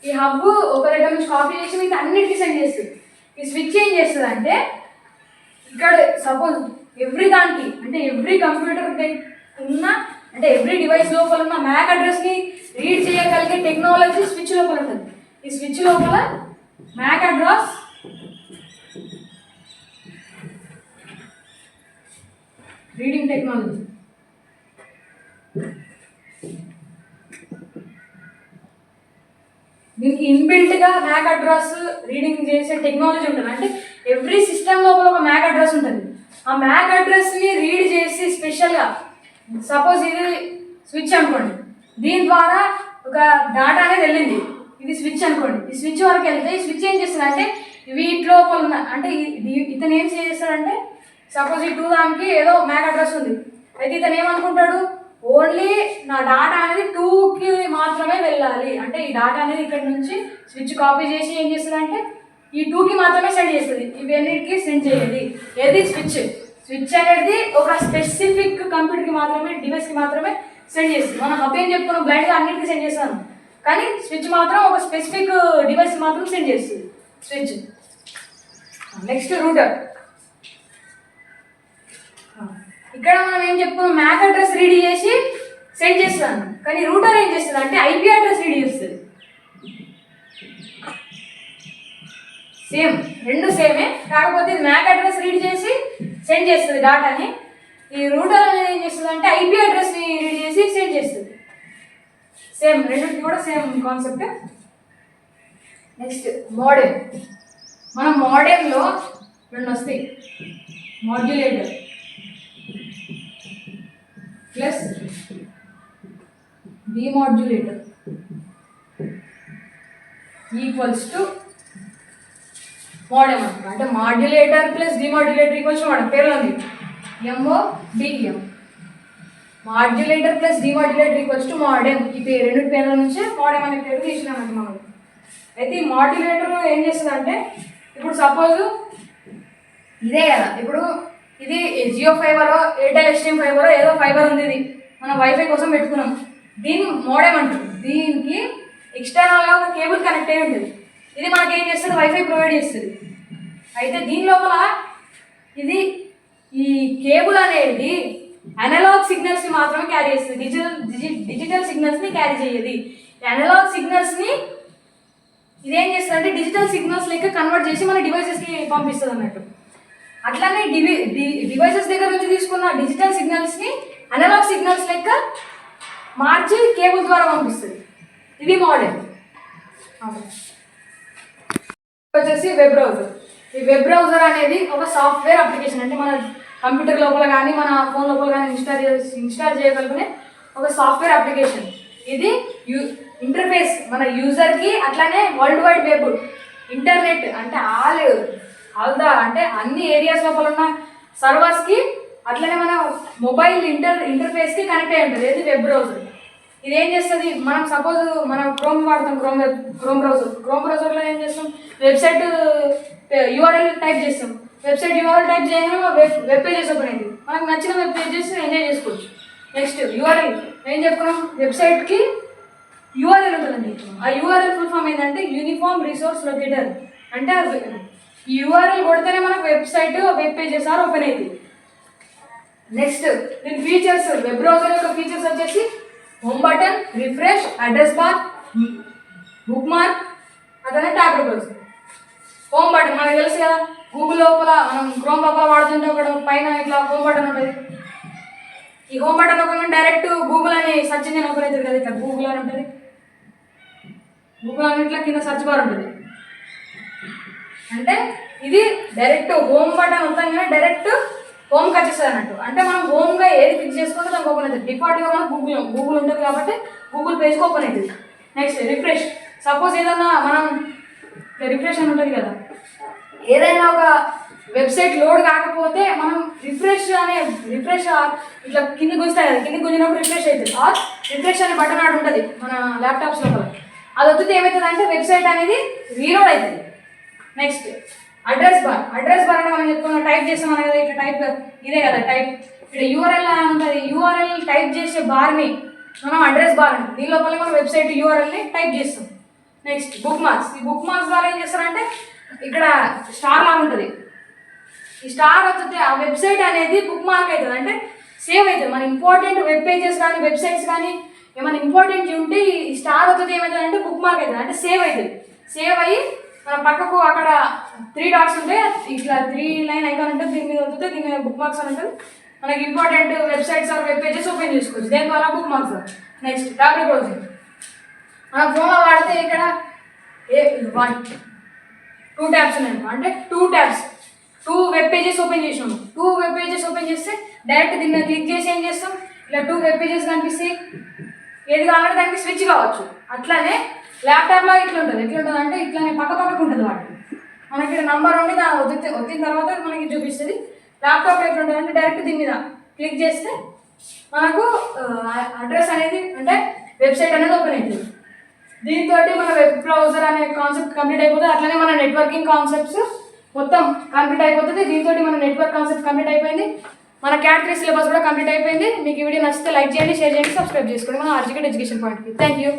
ఈ హబ్ ఒక దగ్గర నుంచి కాపీ చేసి మీకు అన్నిటికీ సెండ్ చేస్తుంది. ఈ స్విచ్ ఏం చేస్తుంది అంటే ఇక్కడ సపోజ్ ఎవ్రీ దానికి, అంటే ఎవ్రీ కంప్యూటర్ ఉన్న, అంటే ఎవ్రీ డివైస్ లోపల ఉన్న మ్యాక్ అడ్రస్ని రీడ్ చేయగలిగే టెక్నాలజీ స్విచ్ లోపల ఉంటుంది. ఈ స్విచ్ లోపల మ్యాక్ అడ్రస్ రీడింగ్ టెక్నాలజీ, దీనికి ఇన్బిల్ట్గా మ్యాక్ అడ్రస్ రీడింగ్ చేసే టెక్నాలజీ ఉంటుంది. అంటే ఎవ్రీ సిస్టమ్ లోపల ఒక మ్యాక్ అడ్రస్ ఉంటుంది. ఆ మ్యాక్ అడ్రస్ని రీడ్ చేసి స్పెషల్గా, సపోజ్ ఇది స్విచ్ అనుకోండి, దీని ద్వారా ఒక డాటా అనేది వెళ్ళింది. ఇది స్విచ్ అనుకోండి, ఈ స్విచ్ వరకు వెళ్తే ఈ స్విచ్ ఏం చేస్తుంది అంటే వీటి లోపల ఉన్న, అంటే ఇతను ఏం చేస్తాడంటే సపోజ్ ఈ 2 దానికి ఏదో మ్యాక్ అడ్రస్ ఉంది. అయితే ఇతను ఏమనుకుంటాడు, ఓన్లీ నా డాటా అనేది 2కి మాత్రమే వెళ్ళాలి. అంటే ఈ డాటా అనేది ఇక్కడ నుంచి స్విచ్ కాపీ చేసి ఏం చేస్తుంది అంటే ఈ 2కి మాత్రమే సెండ్ చేస్తుంది, ఇవన్నిటికి సెండ్ చేయదు. ఏది స్విచ్ అనేది ఒక స్పెసిఫిక్ కంప్యూటర్కి మాత్రమే, డివైస్కి మాత్రమే సెండ్ చేస్తుంది. మనం హబ్ ఏం చెప్పుకున్నాం, బ్లైండ్గా అన్నిటికీ సెండ్ చేస్తాను, కానీ స్విచ్ మాత్రం ఒక స్పెసిఫిక్ డివైస్కి మాత్రం సెండ్ చేస్తుంది స్విచ్. Next router. ఇక్కడ మనం ఏం చెప్పుకున్నాం, మ్యాక్ అడ్రస్ రీడ్ చేసి సెండ్ చేస్తాను, కానీ రూటర్ ఏం చేస్తుంది అంటే ఐపీ అడ్రస్ రీడ్ చేస్తుంది. సేమ్, రెండు సేమే, కాకపోతే ఇది మ్యాక్ అడ్రస్ రీడ్ చేసి సెండ్ చేస్తుంది డాటాని. ఈ రూటర్ అనేది ఏం చేస్తుంది అంటే ఐపీ అడ్రస్ని రీడ్ చేసి సెండ్ చేస్తుంది. సేమ్, రెండింటికి కూడా సేమ్ కాన్సెప్ట్. Next modem. మనం మోడెంలో 2 వస్తాయి, modulator plus demodulator equals to modem అనమాట. అంటే modulator plus demodulator equals to modem, పేర్లు ఉంది MODEM. Modulator plus demodulator equals to modem. ఈ రెండు పేర్ల నుంచి మోడెమ్ అనే పేరు తీసినామంటే మనం. అయితే ఈ మాడ్యులేటర్ ఏం చేస్తుంది అంటే, ఇప్పుడు సపోజ్ ఇదే కదా, ఇప్పుడు ఇది జియో ఫైబరో ఎయిర్టెల్ ఎక్స్ట్రీమ్ ఫైబరో ఏదో ఫైబర్ ఉంది, ఇది మనం వైఫై కోసం పెట్టుకున్నాం, దీన్ని మోడెమ్ అంటుంది. దీనికి ఎక్స్టర్నల్గా ఒక కేబుల్ కనెక్ట్ అయి ఉంటుంది. ఇది మనకి ఏం చేస్తుంది, వైఫై ప్రొవైడ్ చేస్తుంది. అయితే దీని లోపల ఇది ఈ కేబుల్ అనేది అనలాగ్ సిగ్నల్స్ని మాత్రమే క్యారీ చేస్తుంది, డిజిటల్ సిగ్నల్స్ని క్యారీ చేయదు. అనలాగ్ సిగ్నల్స్ని ఇదేం చేస్తుంది అంటే డిజిటల్ సిగ్నల్స్ లెక్క కన్వర్ట్ చేసి మన డివైసెస్కి పంపిస్తుంది అన్నట్టు. అట్లానే డివైసెస్ దగ్గర నుంచి తీసుకున్న డిజిటల్ సిగ్నల్స్ని అనలాగ్ సిగ్నల్స్ లెక్క మార్చి కేబుల్ ద్వారా పంపిస్తుంది. ఇది మోడెమ్. వచ్చేసి వెబ్ బ్రౌజర్. ఈ వెబ్ బ్రౌజర్ అనేది ఒక సాఫ్ట్వేర్ అప్లికేషన్, అంటే మన కంప్యూటర్ లోపల కానీ మన ఫోన్ లోపల కానీ ఇన్స్టాల్ చేయగలుగునే ఒక సాఫ్ట్వేర్ అప్లికేషన్. ఇది ఇంటర్ఫేస్ మన యూజర్కి, అట్లానే వరల్డ్ వైడ్ వెబ్, ఇంటర్నెట్ అంటే అంటే అన్ని ఏరియాస్ లోపల ఉన్న సర్వర్స్కి, అట్లనే మన మొబైల్ ఇంటర్ఫేస్కి కనెక్ట్ అయి ఉంటుంది. ఏది వెబ్ బ్రౌజర్. ఇది ఏం చేస్తుంది, మనం సపోజ్ మనం క్రోమ్ వాడతాం, క్రోమ్ బ్రౌజర్లో ఏం చేస్తాం, వెబ్సైట్ యూఆర్ఎల్ టైప్ చేస్తాం. వెబ్సైట్ యూఆర్ఎల్ టైప్ చేయగానే వెబ్ పేజెస్ ఓపెన్ అయింది. మనకు నచ్చిన వెబ్ పేజెస్ ఎంజాయ్ చేసుకోవచ్చు. నెక్స్ట్ యూఆర్ఎల్ ఏం చెప్పుకున్నాం, వెబ్సైట్కి యూఆర్ఎల్ ఉంటుందండి. ఆ యూఆర్ఎల్ ఫుల్ ఫామ్ ఏంటంటే యూనిఫామ్ రిసోర్స్ లొకేటర్. అంటే ఈ యూఆర్ఎల్ కొడితేనే మనకు website web pages or open అయింది. నెక్స్ట్ దీని ఫీచర్స్, వెబ్ బ్రౌజర్ యొక్క ఫీచర్స్ వచ్చేసి home button, refresh, address bar, bookmark, అతనే ట్యాబ్ బ్రౌజర్. హోమ్ బటన్ మనకు తెలుసు కదా, గూగుల్ లోపల మనం క్రోమ్ లోపల వాడుతుంటే ఒకటి పైన ఇట్లా హోమ్ బటన్ ఉంటుంది. ఈ హోమ్ బటన్ ఒక డైరెక్ట్ గూగుల్ అని సెర్చ్ ఇంజిన్ ఓపెన్ అవుతుంది కదా, ఇట్లా గూగుల్ అని ఉంటుంది. గూగుల్ అని ఇట్లా కింద సెర్చ్ బార్ ఉంటుంది. అంటే ఇది డైరెక్ట్ హోమ్ బటన్ వస్తాం డైరెక్ట్ హోమ్కి వచ్చేస్తుంది అన్నట్టు. అంటే మనం హోమ్గా ఏది క్లిక్ చేసుకుంటే దానికి ఓపెన్ అవుతుంది. డిఫాల్ట్గా మనం గూగుల్ ఉంటుంది కాబట్టి గూగుల్ పేజ్కి ఓపెన్ అవుతుంది. నెక్స్ట్ రిఫ్రెష్, సపోజ్ ఏదన్నా మనం రిఫ్రెష్ అని ఉంటుంది కదా, ఏదైనా ఒక వెబ్సైట్ లోడ్ కాకపోతే మనం రిఫ్రెష్ ఇట్లా కింద గుంజుతాయి కదా, కింద గుంజినప్పుడు రిఫ్రెష్ అవుతుంది. ఆర్ రిఫ్రెష్ అనే బటన్ ఆడు ఉంటుంది మన ల్యాప్టాప్స్ లోపల. అది వస్తే ఏమవుతుంది అంటే వెబ్సైట్ అనేది రీలోడ్ అవుతుంది. నెక్స్ట్ అడ్రస్ బార్ అంటే మనం చెప్పుకున్న టైప్ చేస్తాం కదా, ఇట్లా టైప్ ఇదే కదా టైప్, ఇక్కడ యూఆర్ఎల్ అని ఉంటుంది. యూఆర్ఎల్ టైప్ చేసే బార్ని మనం అడ్రస్ బార్ అంటే దీని లోపల మనం వెబ్సైట్ యూఆర్ఎల్ని టైప్ చేస్తాం. నెక్స్ట్ బుక్ మార్క్స్, ఈ బుక్ మార్క్స్ ద్వారా ఏం చేస్తారంటే ఇక్కడ స్టార్ లాగా ఉంటుంది. ఈ స్టార్ వస్తే ఆ వెబ్సైట్ అనేది బుక్ మార్క్ అవుతుంది, అంటే సేవ్ అవుతుంది. మన ఇంపార్టెంట్ వెబ్ పేజెస్ కానీ వెబ్సైట్స్ కానీ ఏమైనా ఇంపార్టెంట్ ఉంటే ఈ స్టార్ వస్తుంది ఏమవుతుంది అంటే బుక్ మార్క్ అవుతుంది, అంటే సేవ్ అవుతుంది. సేవ్ అయ్యి మన పక్కకు అక్కడ 3 డాట్స్ ఉంటాయి, ఇట్లా 3 లైన్ ఐకాన్ ఉంటుంది, దీని మీద వస్తుంది, దీని మీద బుక్ మార్క్స్ అని ఉంటుంది. మనకి important websites are web pages open చేసుకోవచ్చు దేని ద్వారా, book marks. Next tab browsing, మనం ఫోన్లో వాడితే ఇక్కడ 2 ట్యాబ్స్ ఉన్నాయి, అంటే 2 ట్యాబ్స్ 2 వెబ్ పేజెస్ ఓపెన్ చేసినాము. 2 వెబ్ పేజెస్ ఓపెన్ చేస్తే డైరెక్ట్ దీన్ని క్లిక్ చేసి ఏం చేస్తాం, ఇలా 2 వెబ్ పేజెస్ కనిపిస్తాయి. ఏది కావాలంటే దానికి స్విచ్ కావచ్చు. అట్లానే ల్యాప్టాప్లో ఎట్లుంటుంది అంటే ఇట్లానే పక్కకు ఉంటుంది. వాటి మనకి ఇక్కడ నంబర్ ఉండి దాన్ని వచ్చిన తర్వాత మనకి చూపిస్తుంది. ల్యాప్టాప్ ఎట్లుంటుంది అంటే డైరెక్ట్ దీని మీద క్లిక్ చేస్తే మనకు అడ్రస్ అనేది అంటే వెబ్సైట్ అనేది ఓపెన్ అవుతుంది. దీంతో మన వెబ్ బ్రౌజర్ అనే కాన్సెప్ట్ కంప్లీట్ అయిపోతుంది. అట్లనే మన నెట్వర్కింగ్ కాన్సెప్ట్స్ మొత్తం కంప్లీట్ అయిపోతుంది. దీంతో మన నెట్వర్క్ కాన్సెప్ట్ కంప్లీట్ అయిపోయింది. మన క్యాట్ 3 సిలబస్ కూడా కంప్లీట్ అయిపోయింది. మీకు ఈ వీడియో నచ్చితే లైక్ చేయండి, షేర్ చేయండి, సబ్స్క్రైబ్ చేసుకోండి మన ఆర్జికేట్ ఎడ్యుకేషన్ పాయింట్కి. Thank you.